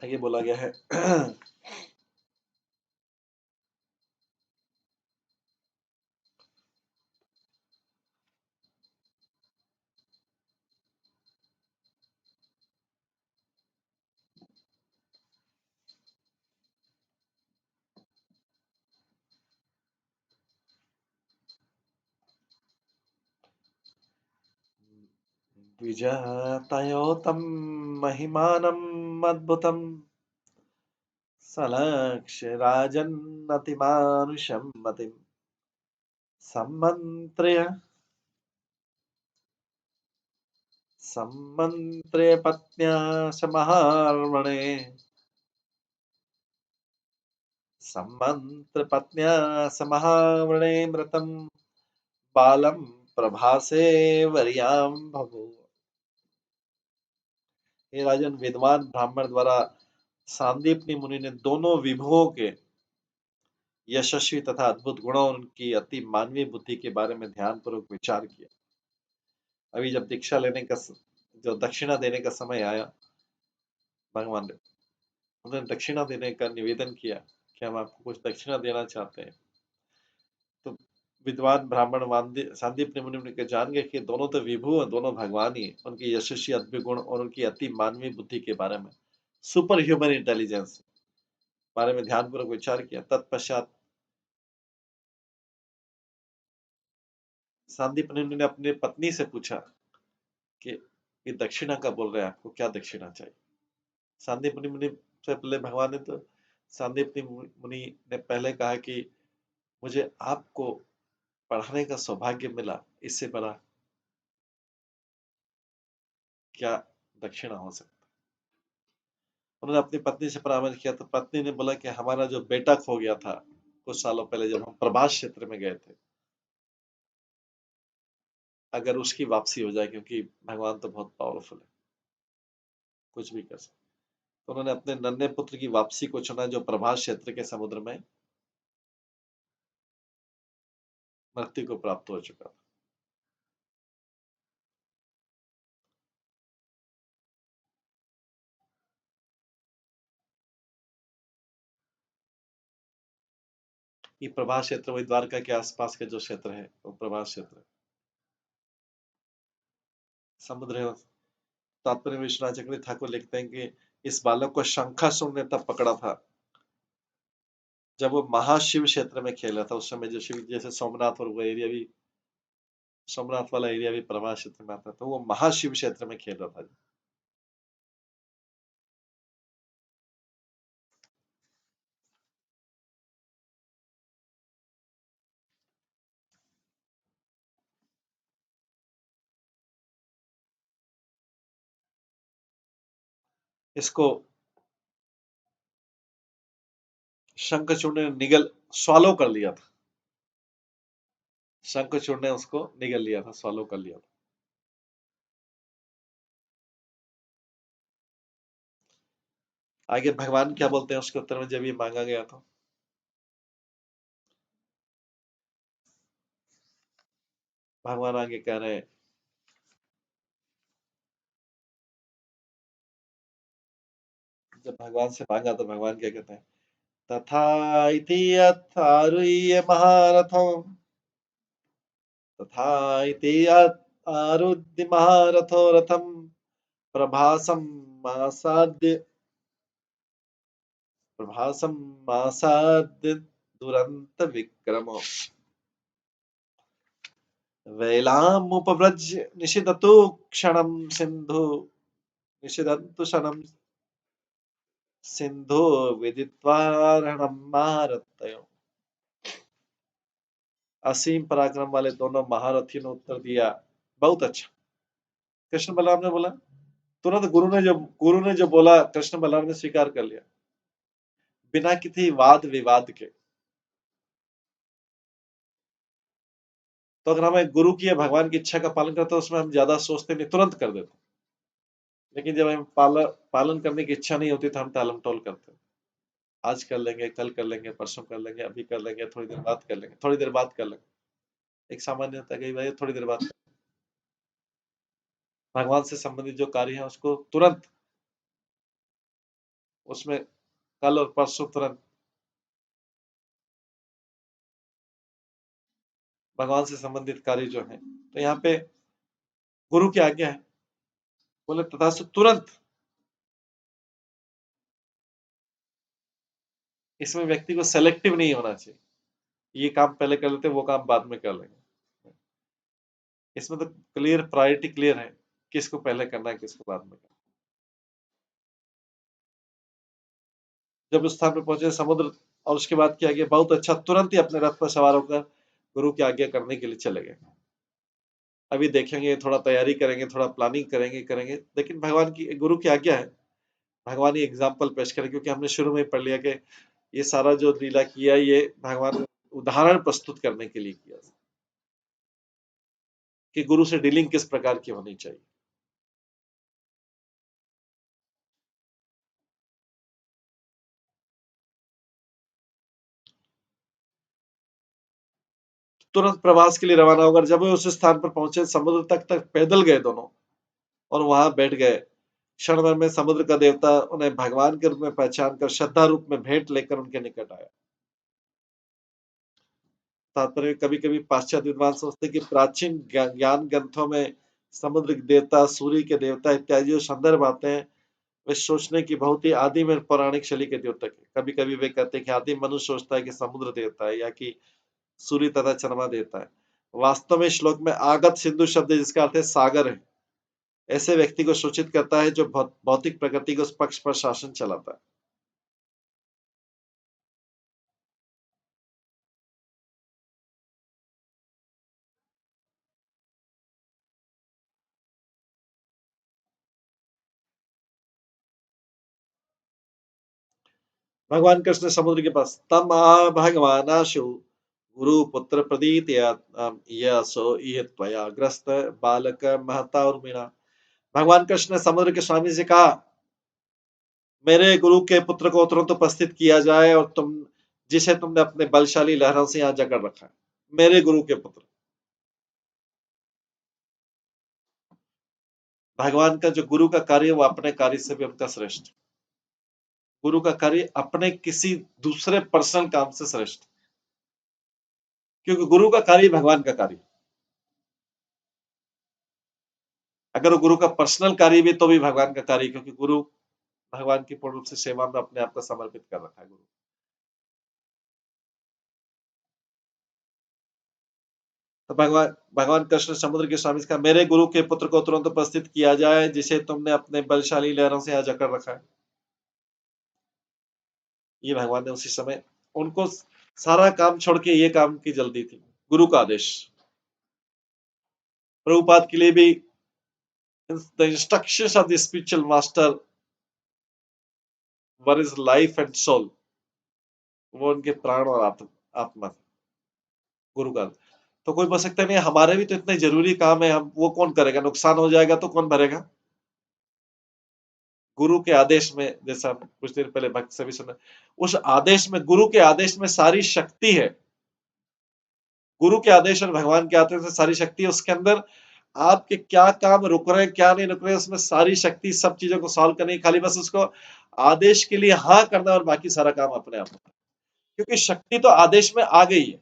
आगे बोला गया है द्विजतयोतं महिमानम् अद्भुतम् सलक्ष्य राजन्नतिमानुषं मतिं सम्मन्त्र्य पत्न्या समार्मणे सम्मन्त्र पत्न्या समावरणे मृतं बालं प्रभासे वर्यां बभूव। हे राजन, विद्वान ब्राह्मण द्वारा सांदीपनी मुनि ने दोनों विभुओं के यशस्वी तथा अद्भुत गुणों और उनकी अति मानवीय बुद्धि के बारे में ध्यानपूर्वक विचार किया। अभी जब दीक्षा लेने का जो दक्षिणा देने का समय आया, भगवान ने उन्होंने दक्षिणा देने का निवेदन किया कि हम आपको कुछ दक्षिणा देना चाहते हैं। तो विद्वान ब्राह्मण सांदीप मुनि के जान गए कि दोनों तो विभु और दोनों भगवान ही, उनकी यशस्वी अद्भुत गुण और उनकी अति मानवीय बुद्धि के बारे में, सुपर ह्यूमन इंटेलिजेंस बारे में ध्यानपूर्वक विचार किया। तत्पश्चात सांदीप मुनि ने अपनी पत्नी से पूछा कि ये दक्षिणा का बोल रहे हैं, आपको क्या दक्षिणा चाहिए। सांदीप मुनि से पहले भगवान ने तो सांदीप मुनि ने पहले कहा कि मुझे आपको पढ़ने का सौभाग्य मिला, इससे बड़ा क्या दक्षिणा हो सकता। उन्होंने अपनी पत्नी से परामर्श किया तो पत्नी ने बोला कि हमारा जो बेटा खो गया था कुछ सालों पहले जब हम प्रभास क्षेत्र में गए थे, अगर उसकी वापसी हो जाए, क्योंकि भगवान तो बहुत पावरफुल है, कुछ भी कर सकते। तो उन्होंने अपने नन्हे पुत्र की वापसी को चुना जो प्रभास क्षेत्र के समुद्र में मृत्यु को प्राप्त हो चुका था। ये प्रभास क्षेत्र वही द्वारका के आसपास के जो क्षेत्र है वो प्रभास क्षेत्र है। समुद्र है। तात्पर्य विश्वनाथ चक्रवर्ती ठाकुर लिखते हैं कि इस बालक को शंखासुर ने तब पकड़ा था जब वो महाशिव क्षेत्र में खेला था। उस समय जो शिव, जैसे सोमनाथ और वो एरिया भी, सोमनाथ वाला एरिया भी प्रभास क्षेत्र में आता है, तो वो महाशिव क्षेत्र में खेल रहा था। इसको शंखचूड़ ने निगल स्वालो कर लिया था। शंखचूड़ ने उसको निगल लिया था, स्वालो कर लिया था। आगे भगवान क्या बोलते हैं उसके उत्तर में जब ये मांगा गया तो भगवान आगे कह रहे हैं, जब भगवान से मांगा तो भगवान क्या कहते हैं, तथा इति आरुह्य महारथो, तथा इति आरुह्य महारथो रथम प्रभासम आसाद्य, प्रभासम आसाद्य दुरंत विक्रमो वेलामुपव्रज्य निषिदतु क्षणं सिंधु, निषिदन्तु क्षणं सिंधु विदित्वा रणं महारथयो। असीम पराक्रम वाले दोनों महारथियों ने उत्तर दिया, बहुत अच्छा। कृष्ण बलराम ने बोला, तुरंत गुरु ने जो बोला कृष्ण बलराम ने स्वीकार कर लिया, बिना किसी वाद विवाद के। तो अगर हमें गुरु की या भगवान की इच्छा का पालन करते हैं, उसमें हम ज्यादा सोचते नहीं, तुरंत कर देते। लेकिन जब हमें पालन करने की इच्छा नहीं होती तो हम टालम टोल करते हैं। आज कर लेंगे, कल कर लेंगे, परसों कर लेंगे, अभी कर लेंगे, थोड़ी देर बाद कर लेंगे, थोड़ी देर बाद कर लेंगे। एक सामान्य होता है कि भाई थोड़ी देर बाद। भगवान से संबंधित जो कार्य है उसको तुरंत, उसमें कल और परसों तुरंत। भगवान से संबंधित कार्य जो है, तो यहाँ पे गुरु की आज्ञा है, बोले तथास्तु तुरंत। इसमें व्यक्ति को सेलेक्टिव नहीं होना चाहिए, ये काम पहले कर लेते वो काम बाद में कर लेंगे। इसमें तो क्लियर प्रायोरिटी क्लियर है, किसको पहले करना है किसको बाद में करना। जब उस स्थान पर पहुंचे समुद्र, और उसके बाद क्या किया, बहुत अच्छा, तुरंत ही अपने रथ पर सवार होकर गुरु की आज्ञा करने के लिए चले गए। अभी देखेंगे, थोड़ा तैयारी करेंगे, थोड़ा प्लानिंग करेंगे, लेकिन भगवान की, गुरु की आज्ञा है। भगवान ही एग्जाम्पल पेश करें, क्योंकि हमने शुरू में पढ़ लिया कि ये सारा जो लीला किया ये भगवान उदाहरण प्रस्तुत करने के लिए किया कि गुरु से डीलिंग किस प्रकार की होनी चाहिए। तुरंत प्रवास के लिए रवाना होकर जब वे उस स्थान पर पहुंचे, समुद्र तक पैदल गए दोनों, और वहां बैठ गए। क्षण भर में समुद्र का देवता उन्हें भगवान के रूप में पहचान कर श्रद्धा रूप में भेंट लेकर उनके निकट आया। तात्पर्य, कभी कभी पाश्चात्य विद्वान सोचते कि प्राचीन ज्ञान ग्रंथों में समुद्र के देवता, सूर्य के देवता इत्यादि जो संदर्भ आते हैं, वे सोचने की बहुत ही आदिम और पौराणिक शैली के द्योतक है। कभी कभी वे कहते हैं कि आदिम मनुष्य सोचता है कि समुद्र देवता है या कि सूर्य तथा चंद्रमा देवता है। वास्तव में श्लोक में आगत सिंधु शब्द जिसका अर्थ है सागर है, ऐसे व्यक्ति को सूचित करता है जो भौतिक प्रकृति के उस पक्ष पर शासन चलाता है। भगवान कृष्ण समुद्र के पास तम आ भगवानाशु गुरु पुत्र प्रदीत यशो ये त्वया ग्रस्त बालक महता उर्मिणा। भगवान कृष्ण ने समुद्र के स्वामी से कहा, मेरे गुरु के पुत्र को तुरंत उपस्थित किया जाए और तुम जिसे तुमने अपने बलशाली लहरों से यहाँ जकड़ रखा है, मेरे गुरु के पुत्र। भगवान का जो गुरु का कार्य है वो अपने कार्य से भी उनका श्रेष्ठ। गुरु का कार्य अपने किसी दूसरे पर्सनल काम से श्रेष्ठ, क्योंकि गुरु का कार्य भगवान का कार्य। अगर वो गुरु का पर्सनल कार्य भी तो भी भगवान का कार्य, क्योंकि गुरु भगवान की पूर्ण रूप से सेवा में अपने आप को समर्पित कर रखा है गुरु। तो भगवान भगवान कृष्ण समुद्र के स्वामी का, मेरे गुरु के पुत्र को तुरंत उपस्थित किया जाए जिसे तुमने अपने बलशाली लहरों से यहाँ जकड़ रखा है। ये भगवान ने उसी समय, उनको सारा काम छोड़ के ये काम की जल्दी थी, गुरु का आदेश। प्रभुपाद के लिए भी the instructions of the spiritual master were is life and soul, वो उनके प्राण और आत्मा थे गुरु का। तो कोई बोल सकता नहीं हमारे भी तो इतने जरूरी काम है, हम वो कौन करेगा, नुकसान हो जाएगा तो कौन भरेगा। गुरु के आदेश में, जैसा कुछ देर पहले भक्त से भी सुना, उस आदेश में, गुरु के आदेश में सारी शक्ति है। गुरु के आदेश और भगवान के आदेश में सारी शक्ति है। उसके अंदर आपके क्या काम रुक रहे हैं, क्या नहीं रुक रहे, उसमें सारी शक्ति सब चीजों को सॉल्व करने की, खाली बस उसको आदेश के लिए हाँ करना और बाकी सारा काम अपने आप। क्योंकि शक्ति तो आदेश में आ गई है।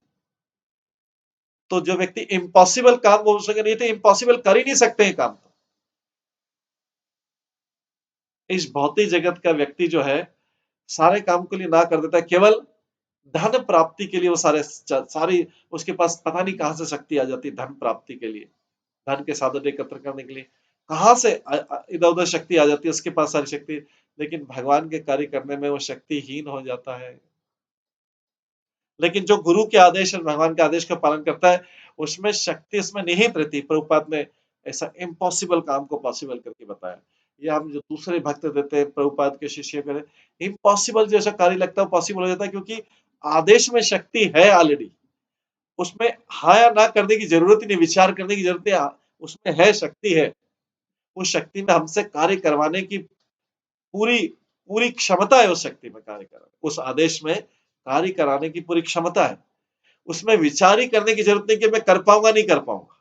तो जो व्यक्ति इम्पॉसिबल काम बोल सके नहीं, तो इम्पॉसिबल कर ही नहीं सकते हैं काम। इस भौतिक जगत का व्यक्ति जो है सारे काम के लिए ना कर देता है, केवल धन प्राप्ति के लिए वो सारी उसके पास पता नहीं कहां से शक्ति आ जाती है धन प्राप्ति के लिए, धन के साधन एकत्र करने के लिए कहां से इधर उधर शक्ति आ जाती है उसके पास सारी शक्ति, लेकिन भगवान के कार्य करने में वो शक्तिहीन हो जाता है। लेकिन जो गुरु के आदेश और भगवान के आदेश का पालन करता है उसमें शक्ति उसमें निहित रहती। प्रभुपाद ने ऐसा इम्पॉसिबल काम को पॉसिबल करके बताया। या हम जो दूसरे भक्त देते हैं प्रभुपाद के शिष्य को, इम्पॉसिबल जैसा कार्य लगता है पॉसिबल हो जाता है, क्योंकि आदेश में शक्ति है ऑलरेडी। उसमें हाँ या ना करने की जरूरत ही नहीं, विचार करने की जरूरत है, उसमें है शक्ति है। उस शक्ति में हमसे कार्य करवाने की पूरी पूरी क्षमता है। उस शक्ति में कार्य कराने, उस आदेश में कार्य कराने की पूरी क्षमता है। उसमें विचार ही करने की जरूरत नहीं कि मैं कर पाऊंगा नहीं कर पाऊंगा,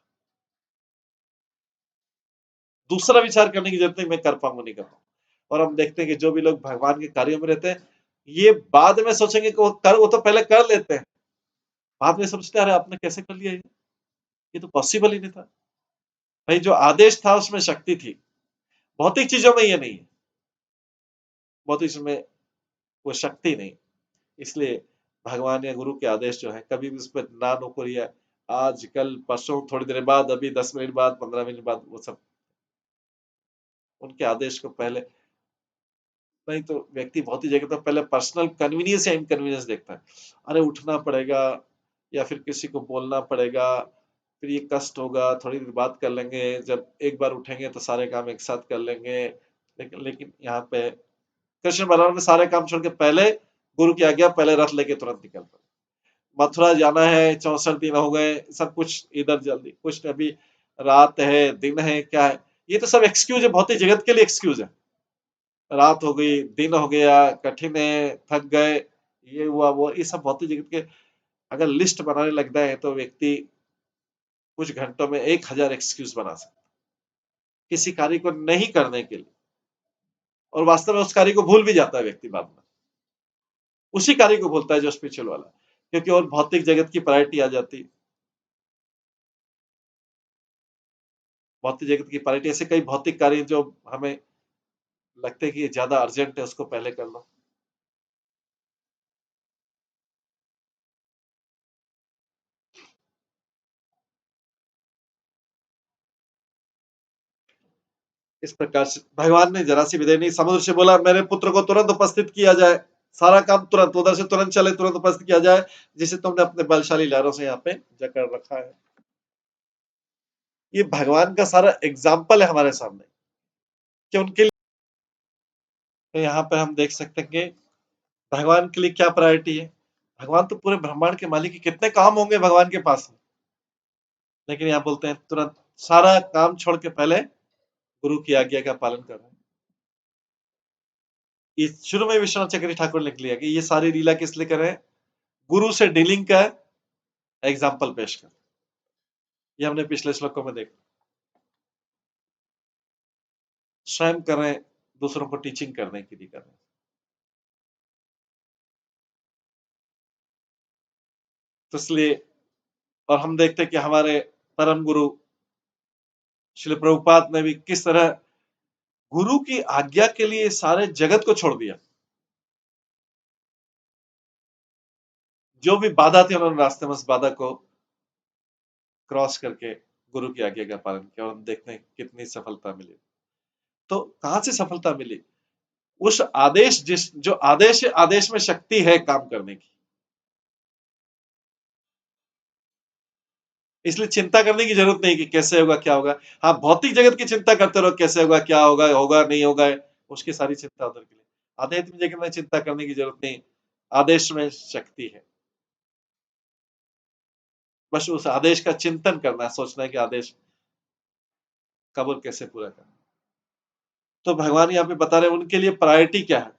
दूसरा विचार करने की जरूरत नहीं मैं कर पाऊंगा नहीं कर पाऊंगा। और हम देखते हैं कि जो भी लोग भगवान के कार्यों में रहते हैं ये बाद में सोचेंगे कि वो तो पहले कर लेते हैं, बाद में सोचते हैं अरे आपने कैसे कर लिया, ये तो पॉसिबल ही नहीं था। भाई जो आदेश था उसमें शक्ति थी, भौतिक चीजों में ये नहीं है, भौतिक चीजों में वो शक्ति नहीं। इसलिए भगवान या गुरु के आदेश जो है कभी भी उस पर ना नौकरिया, आज कल परसों थोड़ी देर बाद, अभी 10 मिनट बाद 15 मिनट बाद, वो सब उनके आदेश को पहले नहीं। तो व्यक्ति भौतिक जगह तो पहले पर्सनल कन्वीनियंस या इनकन्वीनियंस देखता है, अरे उठना पड़ेगा या फिर किसी को बोलना पड़ेगा, फिर ये कष्ट होगा, थोड़ी देर बात कर लेंगे, जब एक बार उठेंगे तो सारे काम एक साथ कर लेंगे। लेकिन यहाँ पे कृष्ण बलराम ने सारे काम छोड़ के पहले गुरु की आज्ञा, पहले रथ लेके तुरंत निकल पड़े। मथुरा जाना है, 64 दिन हो गए, सब कुछ इधर जल्दी, कुछ अभी रात है दिन है क्या है, ये तो सब एक्सक्यूज है, भौतिक जगत के लिए एक्सक्यूज है। रात हो गई, दिन हो गया, कठिन है, थक गए, ये हुआ वो, ये सब भौतिक जगत के अगर लिस्ट बनाने लग जाए तो व्यक्ति कुछ घंटों में 1000 एक्सक्यूज बना सकता किसी कार्य को नहीं करने के लिए। और वास्तव में उस कार्य को भूल भी जाता है व्यक्ति बाद में, उसी कार्य को भूलता है जो स्पिरिचुअल वाला, क्योंकि और भौतिक जगत की प्रायोरिटी आ जाती है। भौतिक जगत की प्रायोरिटी, ऐसे कई भौतिक कार्य जो हमें लगते हैं कि ये ज्यादा अर्जेंट है, उसको पहले कर लो। इस प्रकार से भगवान ने जरा सी विधेय नहीं, समुद्र से बोला मेरे पुत्र को तुरंत उपस्थित किया जाए, सारा काम तुरंत उधर से तुरंत चले, तुरंत उपस्थित किया जाए जिसे तुमने अपने बलशाली लहरों से यहाँ पे जकड़ रखा है। ये भगवान का सारा एग्जाम्पल है हमारे सामने कि उनके लिए। तो यहाँ पे हम देख सकते हैं कि भगवान के लिए क्या प्रायोरिटी है? भगवान तो पूरे ब्रह्मांड के मालिक है, कितने काम होंगे भगवान के पास में, लेकिन यहाँ बोलते हैं तुरंत सारा काम छोड़ के पहले गुरु की आज्ञा का पालन कर रहे हैं। इस शुरू में विश्वनाथ चक्रवर्ती ठाकुर ने लिख लिया कि ये सारी लीला किस लिए कर रहे हैं? गुरु से डीलिंग का एग्जाम्पल पेश कर। ये हमने पिछले श्लोकों में देखा। स्वयं कर रहे हैं, दूसरों को टीचिंग करने के लिए कर रहे हैं। तो इसलिए और हम देखते हैं कि हमारे परम गुरु श्री प्रभुपाद ने भी किस तरह गुरु की आज्ञा के लिए सारे जगत को छोड़ दिया। जो भी बाधा थी उन्होंने रास्ते में उस बाधा को क्रॉस करके गुरु की आज्ञा का पालन किया और हम देखते हैं कितनी सफलता मिली। तो कहां से सफलता मिली? उस आदेश जो आदेश है, आदेश में शक्ति है काम करने की। इसलिए चिंता करने की जरूरत नहीं कि कैसे होगा क्या होगा। हाँ, भौतिक जगत की चिंता करते रहो, कैसे होगा क्या होगा, होगा नहीं होगा, उसकी सारी चिंता उधर के लिए। आध्यात्मिक जगत में चिंता करने की जरूरत नहीं, आदेश में शक्ति है। बस उस आदेश का चिंतन करना है, सोचना है कि आदेश कब और कैसे पूरा करना। तो भगवान यहाँ पे बता रहे हैं उनके लिए प्रायोरिटी क्या है,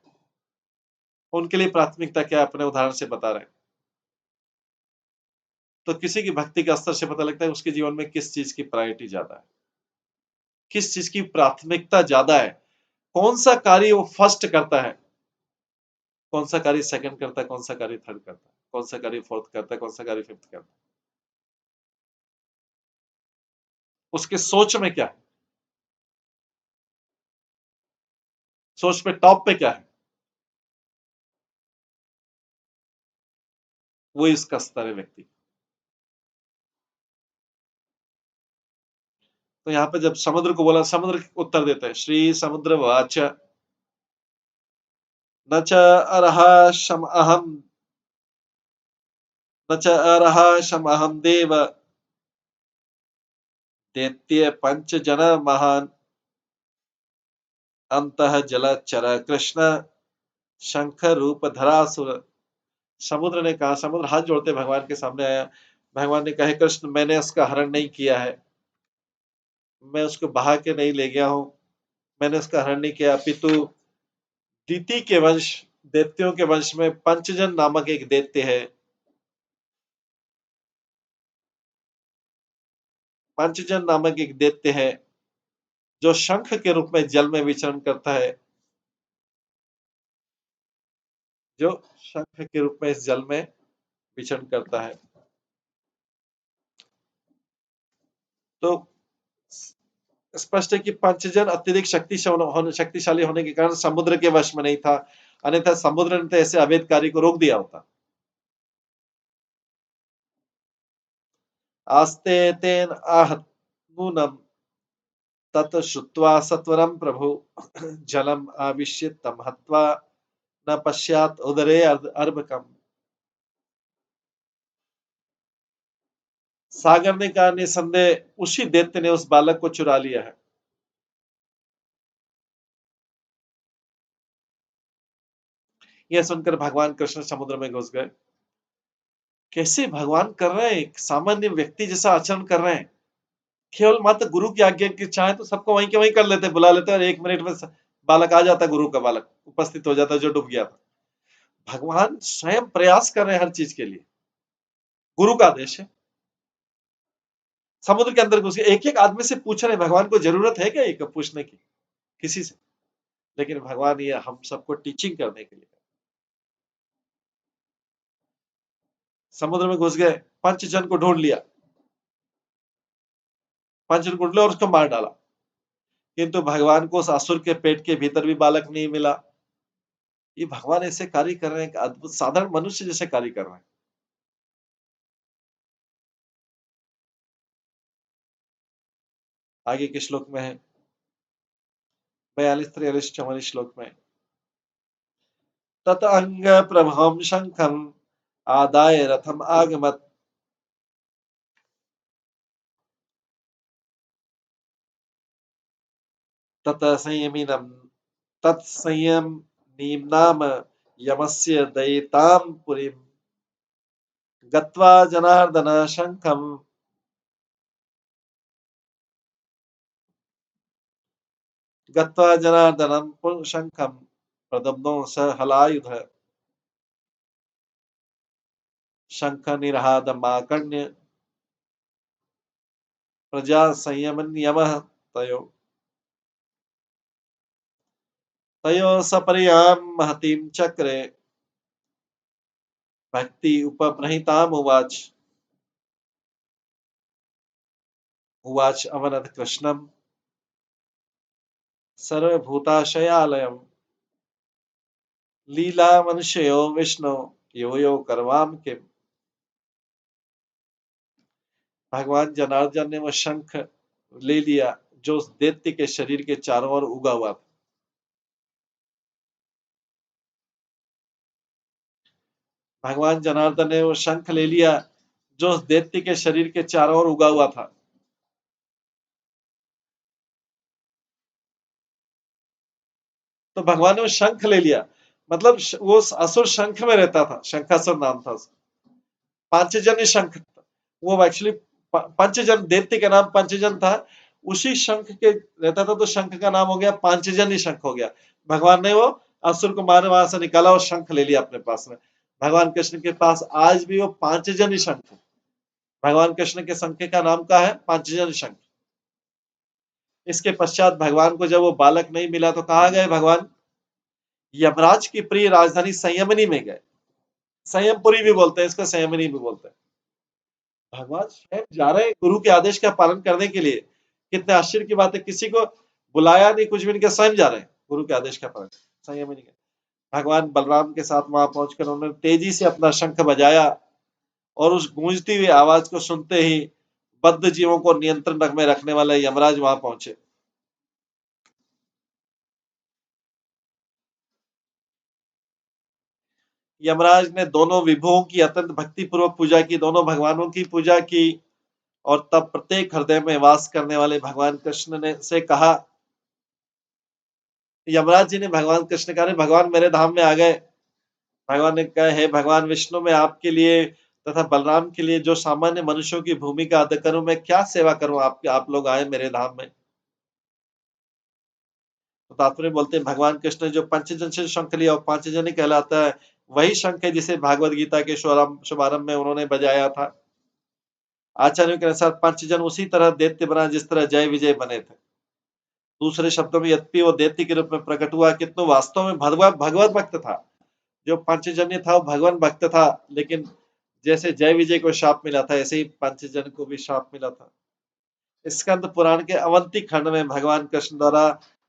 उनके लिए प्राथमिकता क्या है, अपने उदाहरण से बता रहे हैं। तो किसी की भक्ति के स्तर से पता लगता है उसके जीवन में किस चीज की प्रायोरिटी ज्यादा है, किस चीज की प्राथमिकता ज्यादा है, कौन सा कार्य वो फर्स्ट करता है, कौन सा कार्य सेकंड करता है, कौन सा कार्य थर्ड करता है, कौन सा कार्य फोर्थ करता है, कौन सा कार्य फिफ्थ करता है। उसके सोच में क्या है, सोच पे टॉप पे क्या है, वो इसका स्तर है व्यक्ति। तो यहाँ पे जब समुद्र को बोला, समुद्र उत्तर देता है, श्री समुद्र वाच न च अर्हशम अहम न च अर्हशम अहम देव दैत्य पंच जन महान अंतः जलचर कृष्ण शंख रूप धरासुर। समुद्र ने कहा, समुद्र हाथ जोड़ते भगवान के सामने आया। भगवान ने कहा, कृष्ण मैंने उसका हरण नहीं किया है, मैं उसको बहा के नहीं ले गया हूं, मैंने उसका हरण नहीं किया, अपितु दीति के वंश, दैत्यों के वंश में पंचजन नामक एक दैत्य है। पंचजन नामक एक दैत्य है जो शंख के रूप में जल में विचरण करता है, जो शंख के रूप में इस जल में विचरण करता है। तो स्पष्ट है कि पंचजन अत्यधिक शक्तिशाली होने के कारण समुद्र के वश में नहीं था, अन्यथा समुद्र ने तो ऐसे अवैध कार्य को रोक दिया होता। आस्ते तेन आहत नूनम तत श्रुत्वा सत्वरम प्रभु जलम आविश्य तम हत्वा न पश्चात उदरे अर्भकम। सागर ने कहा, निसंदेह उसी दैत्य ने उस बालक को चुरा लिया है। यह सुनकर भगवान कृष्ण समुद्र में घुस गए। कैसे भगवान कर रहे हैं, एक सामान्य व्यक्ति जैसा आचरण कर रहे हैं। केवल मात्र गुरु की आज्ञा की चाहे तो सबको वहीं के वहीं कर लेते, बुला लेते और 1 मिनट में बालक आ जाता, गुरु का बालक उपस्थित हो जाता जो डूब गया था। भगवान स्वयं प्रयास कर रहे हैं हर चीज के लिए, गुरु का आदेश है। समुद्र के अंदर घुस के एक एक आदमी से पूछ रहे हैं, भगवान को जरूरत है क्या ये पूछने की किसी से, लेकिन भगवान ये हम सबको टीचिंग करने के लिए। समुद्र में घुस गए, पंचजन को ढूंढ लिया, पंचजन ढूंढ लिया और उसको मार डाला, किंतु भगवान को उस असुर के पेट के भीतर भी बालक नहीं मिला। ये भगवान ऐसे कार्य कर रहे हैं, अद्भुत, साधारण मनुष्य जैसे कार्य कर रहे हैं। आगे के श्लोक में है 42, 43, 44 श्लोक में, तत अंग प्रभम शंखम आदाय रथम आगमत तत संयमीनम तत्संयम नाम यमस्य दयितां पुरीं गत्वा जनार्दन शङ्खं गत्वा जनार्दनं शङ्खं प्रदम्नो स हलायुध शङ्खनिर्हादमाकर्ण्य प्रजा संयमनियमः तयो तयो सपर्यां महतीं चक्रे भक्ति उपप्रहितामुवाच उवाच अवनत कृष्णं सर्वभूताशयालयम् लीलामनुष्यो विष्णु यो यो करवाम किम। भगवान जनार्दन ने वो शंख ले लिया जो उस दैत्य के शरीर के चारों ओर उगा हुआ था। भगवान जनार्दन ने वो शंख ले लिया जो उस दैत्य के शरीर के चारों ओर उगा हुआ था। तो भगवान ने वो शंख ले लिया, मतलब वो असुर शंख में रहता था, शंखासुर नाम था उसका। पांचजन्य शंख, वो एक्चुअली पंचजन, दैत्य का नाम पंचजन था, उसी शंख के रहता था, तो शंख का नाम हो गया पांचजन्य शंख हो गया। भगवान ने वो असुर को मारे, वहां से निकाला और शंख ले लिया अपने पास में। भगवान कृष्ण के पास आज भी वो पांचजन्य शंख है। भगवान कृष्ण के शंख का नाम क्या है? पांचजन्य शंख। इसके पश्चात भगवान को जब वो बालक नहीं मिला तो कहा गए भगवान? यमराज की प्रिय राजधानी संयमनी में गए। संयमपुरी भी बोलते हैं इसको, संयमनी भी बोलते हैं। भगवान स्वयं जा रहे हैं गुरु के आदेश का पालन करने के लिए। कितने आश्चर्य की बात है, किसी को बुलाया नहीं, कुछ भी नहीं किया, स्वयं जा रहे हैं गुरु के आदेश का पालन। संयमनी गए। भगवान बलराम के साथ वहां पहुंचकर उन्होंने तेजी से अपना शंख बजाया और उस गूंजती हुई आवाज को सुनते ही बद्ध जीवों को नियंत्रण में रखने वाले यमराज वहां पहुंचे। यमराज ने दोनों विभुओं की अत्यंत भक्ति पूर्वक पूजा की, दोनों भगवानों की पूजा की, और तब प्रत्येक हृदय में वास करने वाले भगवान कृष्ण ने से कहा, यमराज जी ने भगवान कृष्ण कहा, भगवान मेरे धाम में आ गए। भगवान ने कहा, हे भगवान विष्णु, मैं आपके लिए तथा बलराम के लिए जो सामान्य मनुष्यों की भूमिका अदा करूं, मैं क्या सेवा करूं, आप लोग आए मेरे धाम में। तो तात्पर्य बोलते हैं, भगवान कृष्ण ने जो पंचजन से शंख लिया और पांचजन्य कहलाता है, वही शंख है जिसे भागवत गीता के शुभारंभ में उन्होंने बजाया था। आचार्यों के अनुसार पंचजन उसी तरह दैत्य बना जिस तरह जय विजय बने थे। दूसरे शब्दों में, यद्यपि वो दैत्य के रूप में प्रकट हुआ, किंतु वास्तव में भगवत भक्त था। जो पंचजन्य था वो भगवान भक्त था, लेकिन जैसे जय विजय को शाप मिला था, ऐसे ही पंचजन को भी शाप मिला था। स्कंद पुराण के अवंती खंड में भगवान कृष्ण द्वारा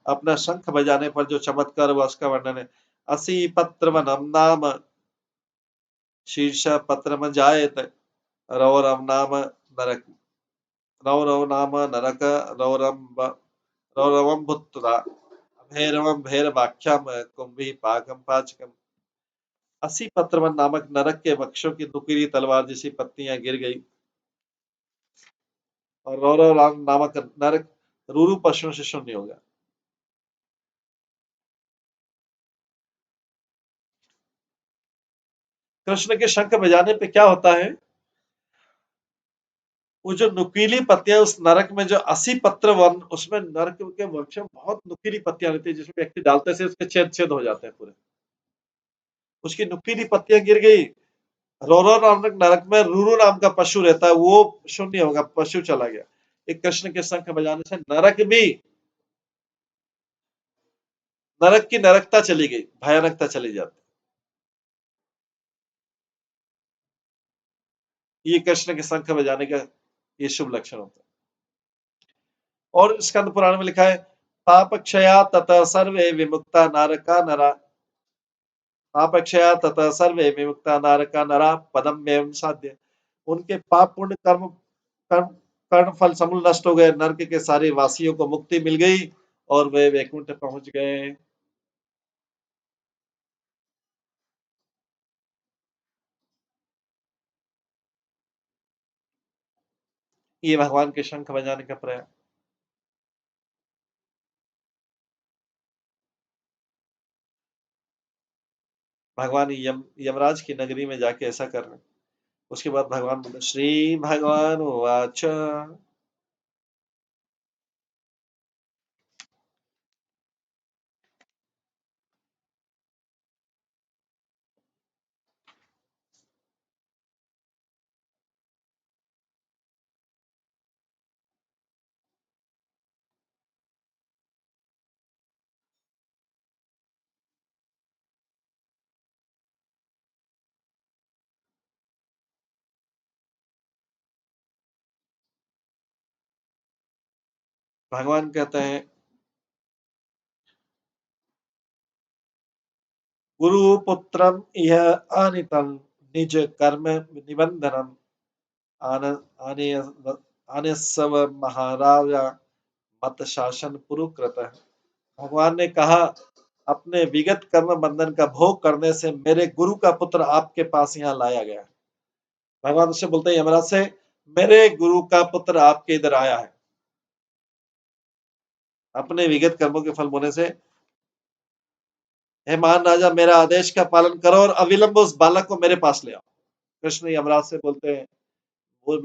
अपना शंख बजाने पर जो चमत्कार हुआ उसका वर्णन है। असी पत्र वनम नाम शीर्ष पत्र में जायत रौरव नाम नरक रौरव नाम नरक रौरव रौरवम भूत्वा भैरवम भैरवाख्यम कुंभी पाकम पाचकम। 80 पत्रवन नामक नरक के वृक्षों की नुकीली तलवार जैसी पत्तियां गिर गई और रौरव नामक नरक रूरु पशुओं से शून्य हो गया। कृष्ण के शंख बजाने पे क्या होता है? वो जो नुकीली पत्तियां उस नरक में, जो 80 पत्र वन, उसमें नरक के वृक्ष में बहुत नुकीली पत्तियां रहती है, जिसमें व्यक्ति डालते से उसके छेद छेद हो जाते हैं पूरे। उसकी नुकीली पत्तियां गिर गई। रोरो नामक नरक में रूरू नाम का पशु रहता है, वो शून्य होगा, पशु चला गया। एक कृष्ण के शंख बजाने से नरक भी, नरक की नरकता चली गई, भयानकता चली जाती। ये कृष्ण के शंख बजाने का ये शुभ लक्षण होता है। और स्कंद पुराण में लिखा है, पाप क्षया तथा सर्वे विमुक्ता नारका नरा, पाप क्षया तथा सर्वे विमुक्ता नारका नरा पदम एवं साध्य। उनके पाप पुण्य कर्म कर्म कर्म फल समूल नष्ट हो गए, नरक के सारे वासियों को मुक्ति मिल गई और वे वैकुंठ पहुंच गए। ये भगवान के शंख बजाने का प्रयास। भगवान यमराज की नगरी में जाके ऐसा कर रहे हैं। उसके बाद भगवान बोले, श्री भगवान वाच, भगवान कहते हैं, गुरु पुत्रम यह आनितम निज कर्म निबंधनम आन आने आने सब महाराजा मत शासन पुरुकृत। भगवान ने कहा, अपने विगत कर्म बंधन का भोग करने से मेरे गुरु का पुत्र आपके पास यहाँ लाया गया है। भगवान उससे बोलते हैं यमराज से, मेरे गुरु का पुत्र आपके इधर आया है, अपने विगत कर्मों के फल होने से। हे महान राजा, मेरा आदेश का पालन करो और अविलंब उस बालक को मेरे पास ले आओ। कृष्ण यमराज से बोलते हैं, वो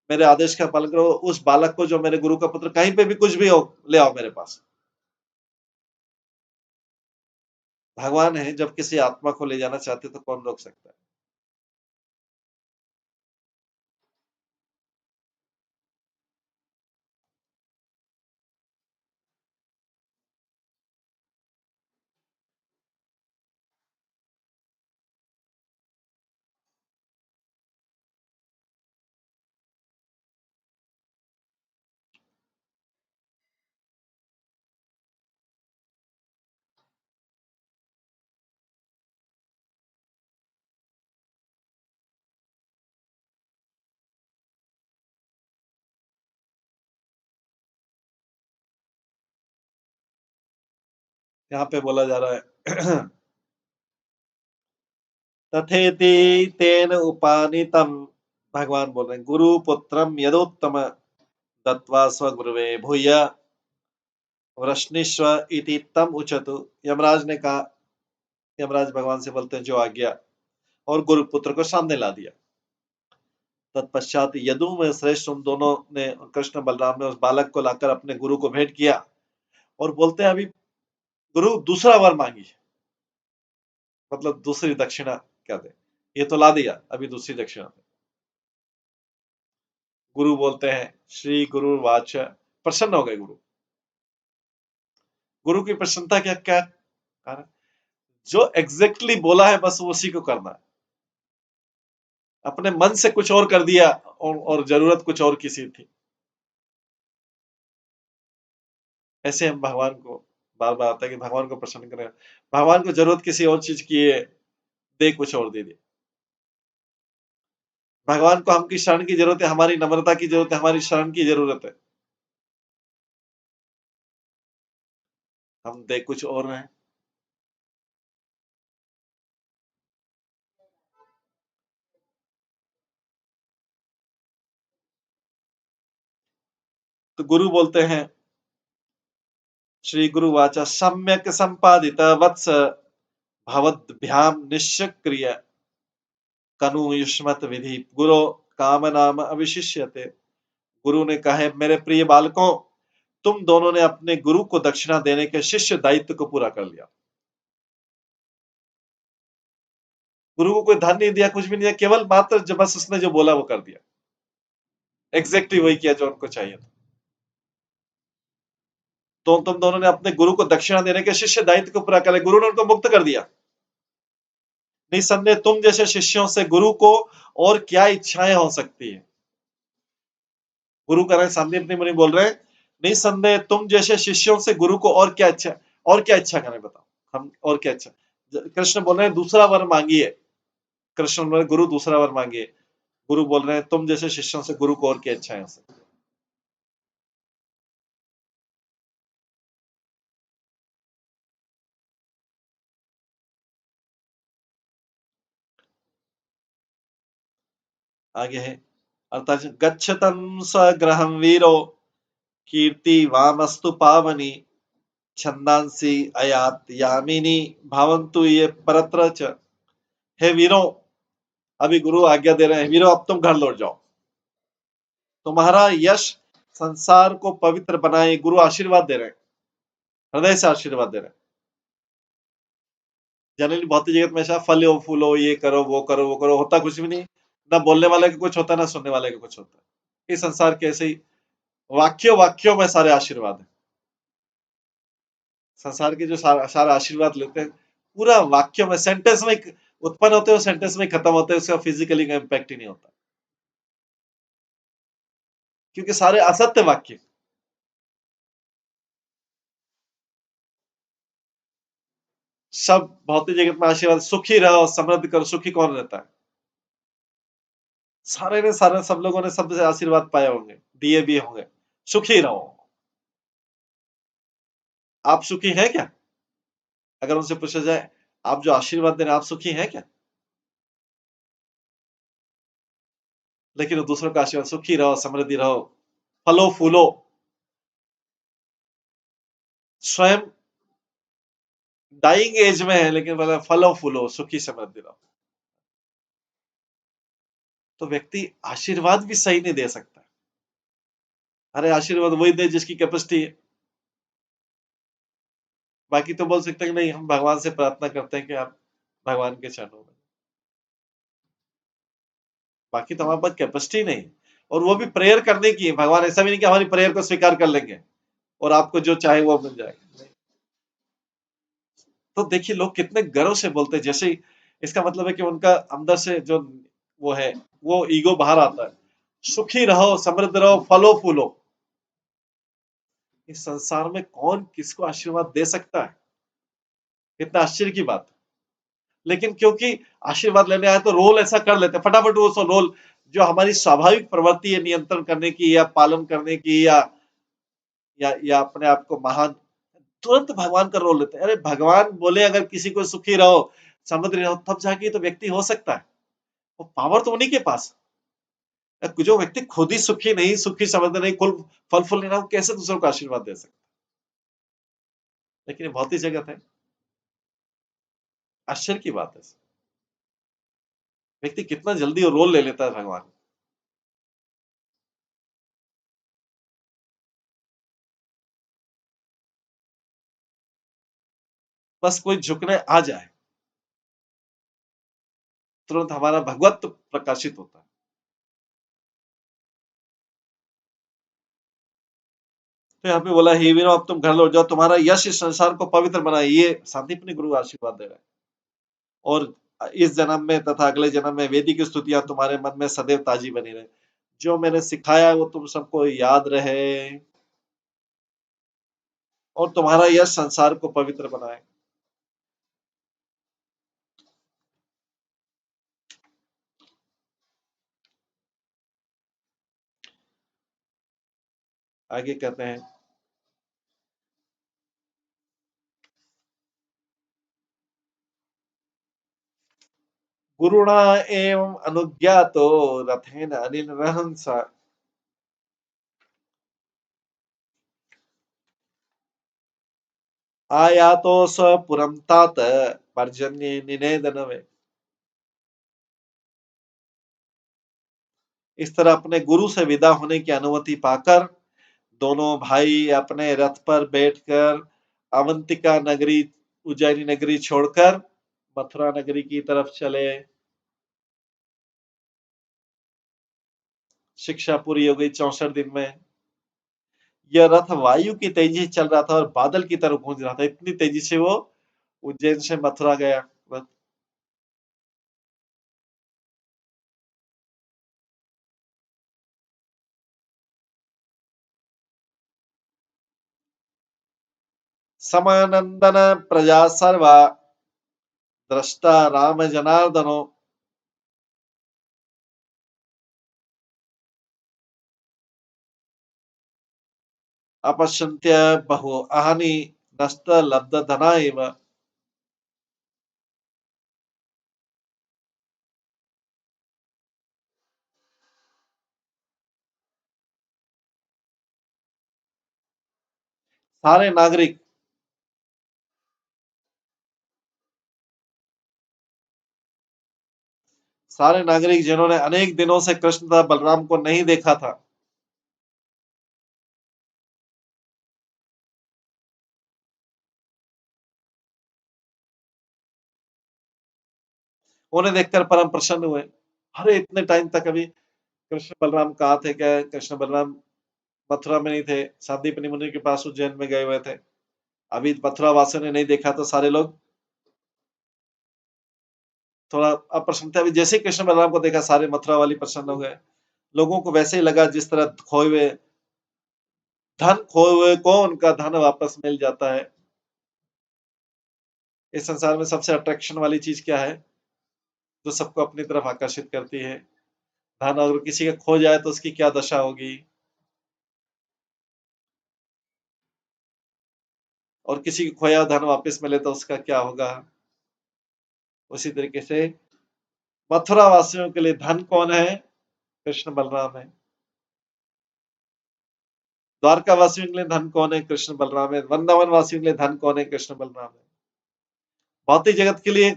मेरे आदेश का पालन करो, उस बालक को जो मेरे गुरु का पुत्र, कहीं पे भी कुछ भी हो, ले आओ मेरे पास। भगवान है, जब किसी आत्मा को ले जाना चाहते तो कौन रोक सकता है। यहाँ पे बोला जा रहा है तथेति तेन उपानीतम, भगवान बोल रहे हैं, गुरु पुत्रम यदोत्तम दत्वा स्वगुरुवे भूय वृष्णिस्व इति तम उचतु। यमराज ने कहा, यमराज भगवान से बोलते हैं जो आज्ञा, और गुरुपुत्र को सामने ला दिया। तत्पश्चात यदु में श्रेष्ठ उन दोनों ने, कृष्ण बलराम ने उस बालक को लाकर अपने गुरु को भेंट किया और बोलते हैं, अभी गुरु दूसरा वर मांगी, मतलब दूसरी दक्षिणा क्या दे, ये तो ला दिया, अभी दूसरी दक्षिणा दे। गुरु बोलते हैं, श्री गुरु वाच, प्रसन्न हो गए गुरु। गुरु की प्रसन्नता क्या क्या कारण, जो एग्जैक्टली बोला है बस उसी को करना है। अपने मन से कुछ और कर दिया और जरूरत कुछ और किसी थी। ऐसे हम भगवान को बार बार आता है कि भगवान को प्रसन्न करें। भगवान को जरूरत किसी और चीज की है, दे कुछ और दे दे। भगवान को हमकी शरण की जरूरत है, हमारी नम्रता की जरूरत है, हमारी शरण की जरूरत है, हम दे कुछ और रहे हैं। तो गुरु बोलते हैं, श्री गुरु वाचा सम्यक संपादित वत्स भवद्भ्याम निश्चक्रिय कनु युष्मत विधि गुरु काम नाम अविशिष्यते। गुरु ने कहा, मेरे प्रिय बालकों, तुम दोनों ने अपने गुरु को दक्षिणा देने के शिष्य दायित्व को पूरा कर लिया। गुरु को कोई धन नहीं दिया, कुछ भी नहीं दिया, केवल मात्र जब बस उसने जो बोला वो कर दिया, एग्जैक्टली वही किया जो उनको चाहिए था। तो तुम दोनों ने अपने गुरु को दक्षिणा देने के शिष्य दायित्व को पूरा कर लिया, गुरु ने उनको मुक्त कर दिया। निसंदेह तुम जैसे शिष्यों से गुरु को और क्या इच्छाएं हो सकती है। गुरु कह रहे हैं, संदीप मुनि बोल रहे हैं, निसंदेह तुम जैसे शिष्यों से गुरु को और क्या इच्छा करें, बताओ हम और क्या इच्छा। कृष्ण बोल रहे हैं दूसरा वर मांगिए, कृष्ण बोल रहे गुरु दूसरा वर मांगिए। गुरु बोल रहे हैं तुम जैसे शिष्यों से गुरु को और क्या इच्छा है। आगे है, अर्थात गच्छतम स्वगृहं वीरो कीर्ति वामस्तु पावनी छंदांसी अयात यामिनी भावंतु ये परत्र च। हे वीरों, अभी गुरु आज्ञा दे रहे हैं, वीरों अब तुम घर लौट जाओ, तुम्हारा यश संसार को पवित्र बनाए। गुरु आशीर्वाद दे रहे हैं, हृदय से आशीर्वाद दे रहे हैं। जनरली भौतिक जगत में ऐसा फलो फूलो, ये करो वो करो वो करो, होता कुछ भी नहीं। ना बोलने वाले का कुछ होता, ना सुनने वाले का कुछ होता। इस संसार के ऐसे ही वाक्यों वाक्यों में सारे आशीर्वाद है। संसार के जो सारा आशीर्वाद लेते हैं, पूरा वाक्यों में, सेंटेंस में उत्पन्न होते हैं, सेंटेंस में खत्म होते हैं, उसका फिजिकली का इम्पैक्ट ही नहीं होता, क्योंकि सारे असत्य वाक्य। सब भौतिक जगत में आशीर्वाद, सुखी रहो, समृद्धि करो। सुखी कौन रहता है? सारे ने सारे सब लोगों ने सबसे आशीर्वाद पाए होंगे, दिए भी होंगे। सुखी रहो। आप सुखी हैं क्या? अगर उनसे पूछा जाए, आप जो आशीर्वाद दे रहे हैं, आप सुखी हैं क्या? लेकिन वो दूसरों का आशीर्वाद, सुखी रहो, समृद्धि रहो, फलो फूलो। स्वयं डाइंग एज में है, लेकिन बोला फलो फूलो, सुखी समृद्धि रहो। तो व्यक्ति आशीर्वाद भी सही नहीं दे सकता। अरे आशीर्वाद वही दे जिसकी कैपेसिटी है। बाकी तो बोल सकते हैं कि नहीं, हम भगवान से प्रार्थना करते हैं कि आप भगवान के चरणों में। बाकी तो हमारे पास कैपेसिटी नहीं, और वो भी प्रेयर करने की है। भगवान ऐसा भी नहीं कि हमारी प्रेयर को स्वीकार कर लेंगे और आपको जो चाहे वो मिल जाएगा। तो देखिए लोग कितने गर्व से बोलते हैं, जैसे इसका मतलब है कि उनका अंदर से जो वो है, वो ईगो बाहर आता है। सुखी रहो, समृद्ध रहो, फलो फूलो। इस संसार में कौन किसको आशीर्वाद दे सकता है? कितना आश्चर्य की बात। लेकिन क्योंकि आशीर्वाद लेने आए तो रोल ऐसा कर लेते हैं फटाफट, वो सब रोल जो हमारी स्वाभाविक प्रवृत्ति है नियंत्रण करने की या पालन करने की, या अपने आप को महान, तुरंत भगवान का रोल लेते हैं। अरे भगवान बोले अगर किसी को सुखी रहो, समृद्ध रहो, तब जाके तो व्यक्ति हो सकता है। वो पावर तो उन्हीं के पास। जो व्यक्ति खुद ही सुखी नहीं, सुखी समृद्ध नहीं, कुल फल फूल नहीं रहा, कैसे दूसरों को आशीर्वाद दे सकता? लेकिन ये भौतिक जगत है। आश्चर्य की बात है। व्यक्ति कितना जल्दी वो रोल ले लेता है भगवान। बस कोई झुकने आ जाए, तुरंत हमारा भगवत प्रकाशित होता है। तो यहाँ पे बोला, हे वीरों अब तुम घर लौट जाओ, तुम्हारा यश इस संसार को पवित्र बनाए। ये शांतिपुनी गुरु आशीर्वाद दे रहे हैं। और इस जन्म में तथा अगले जन्म में वेदिक स्तुतियां तुम्हारे मन में सदैव ताजी बनी रहे। जो मैंने सिखाया है वो तुम सबको याद रहे, और तुम्हारा यश संसार को पवित्र बनाए। आगे कहते हैं, गुरुणा एवं अनुज्ञातो रथेन अनिर्हंसा, आयातो स पुरम तात पर्जन्य निनेदन में। इस तरह अपने गुरु से विदा होने की अनुमति पाकर दोनों भाई अपने रथ पर बैठकर अवंतिका नगरी, उज्जैनी नगरी छोड़कर मथुरा नगरी की तरफ चले। शिक्षा पूरी हो गई 64 दिन में। यह रथ वायु की तेजी से चल रहा था और बादल की तरफ गूंज रहा था, इतनी तेजी से वो उज्जैन से मथुरा गया। समानंदन प्रजा सर्वा दृष्टा राम जनार्दनो, अपश्यन्त्य बहु अहनि नस्त लब्ध धना एव। सारे नागरिक सारे नागरिक जिन्होंने अनेक दिनों से कृष्ण तथा बलराम को नहीं देखा था, उन्हें देखकर परम प्रसन्न हुए। अरे इतने टाइम तक अभी कृष्ण बलराम कहाँ थे? क्या कृष्ण बलराम मथुरा में नहीं थे, सांदीपनि मुनि के पास उज्जैन में गए हुए थे। अभी मथुरा वासियों ने नहीं देखा तो सारे लोग थोड़ा अप्रसन्न थे। अभी जैसे ही कृष्ण बलराम को देखा सारे मथुरा वाली प्रसन्न हो गए। लोगों को वैसे ही लगा जिस तरह खोए हुए को उनका धन वापस मिल जाता है। इस संसार में सबसे अट्रैक्शन वाली चीज क्या है जो सबको अपनी तरफ आकर्षित करती है? धन। अगर किसी का खो जाए तो उसकी क्या दशा होगी, और किसी को खोया धन वापस मिले तो उसका क्या होगा? उसी तरीके से मथुरा वासियों के लिए धन कौन है? कृष्ण बलराम है। द्वारका वासियों के लिए धन कौन है? कृष्ण बलराम है। वृंदावन वासियों के लिए धन कौन है? कृष्ण बलराम है। भौतिक जगत के लिए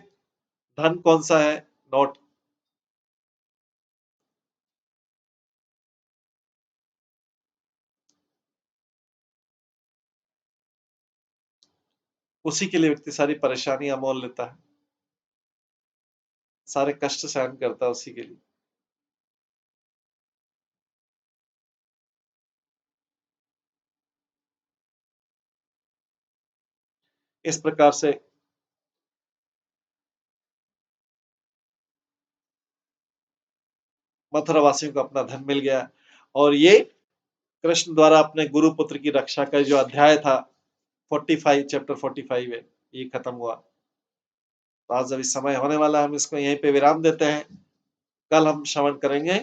धन कौन सा है? नोट। उसी के लिए व्यक्ति सारी परेशानियां मोल लेता है, सारे कष्ट सहन करता है उसी के लिए। इस प्रकार से मथुरा वासियों को अपना धन मिल गया, और ये कृष्ण द्वारा अपने गुरु पुत्र की रक्षा का जो अध्याय था 45, चैप्टर 45 है, ये खत्म हुआ। तो आज अभी समय होने वाला, हम इसको यहीं पे विराम देते हैं। कल हम श्रवण करेंगे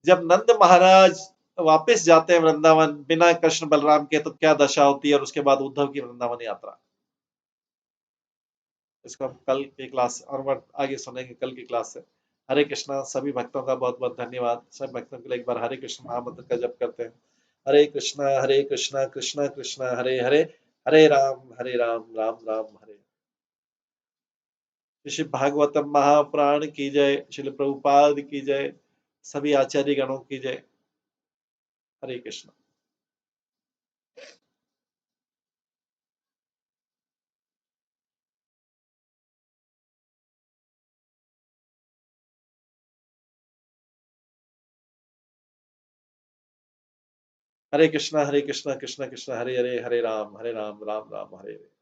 जब नंद महाराज वापस जाते हैं वृंदावन बिना कृष्ण बलराम के, तो क्या दशा होती है, और उसके बाद उद्धव की वृंदावन यात्रा। इसको हम कल की क्लास और आगे सुनेंगे, कल की क्लास से। हरे कृष्णा। सभी भक्तों का बहुत बहुत धन्यवाद। सब भक्तों के लिए एक बार हरे कृष्ण महामंत्र का जप करते हैं। हरे कृष्णा कृष्णा कृष्णा हरे हरे, हरे राम राम राम हरे। श्री भागवतम महापुराण की जय। श्री प्रभुपाद की जय। सभी आचार्य गणों की जय। हरे कृष्ण। हरे कृष्णा कृष्णा कृष्णा हरे हरे, हरे राम राम राम हरे हरे।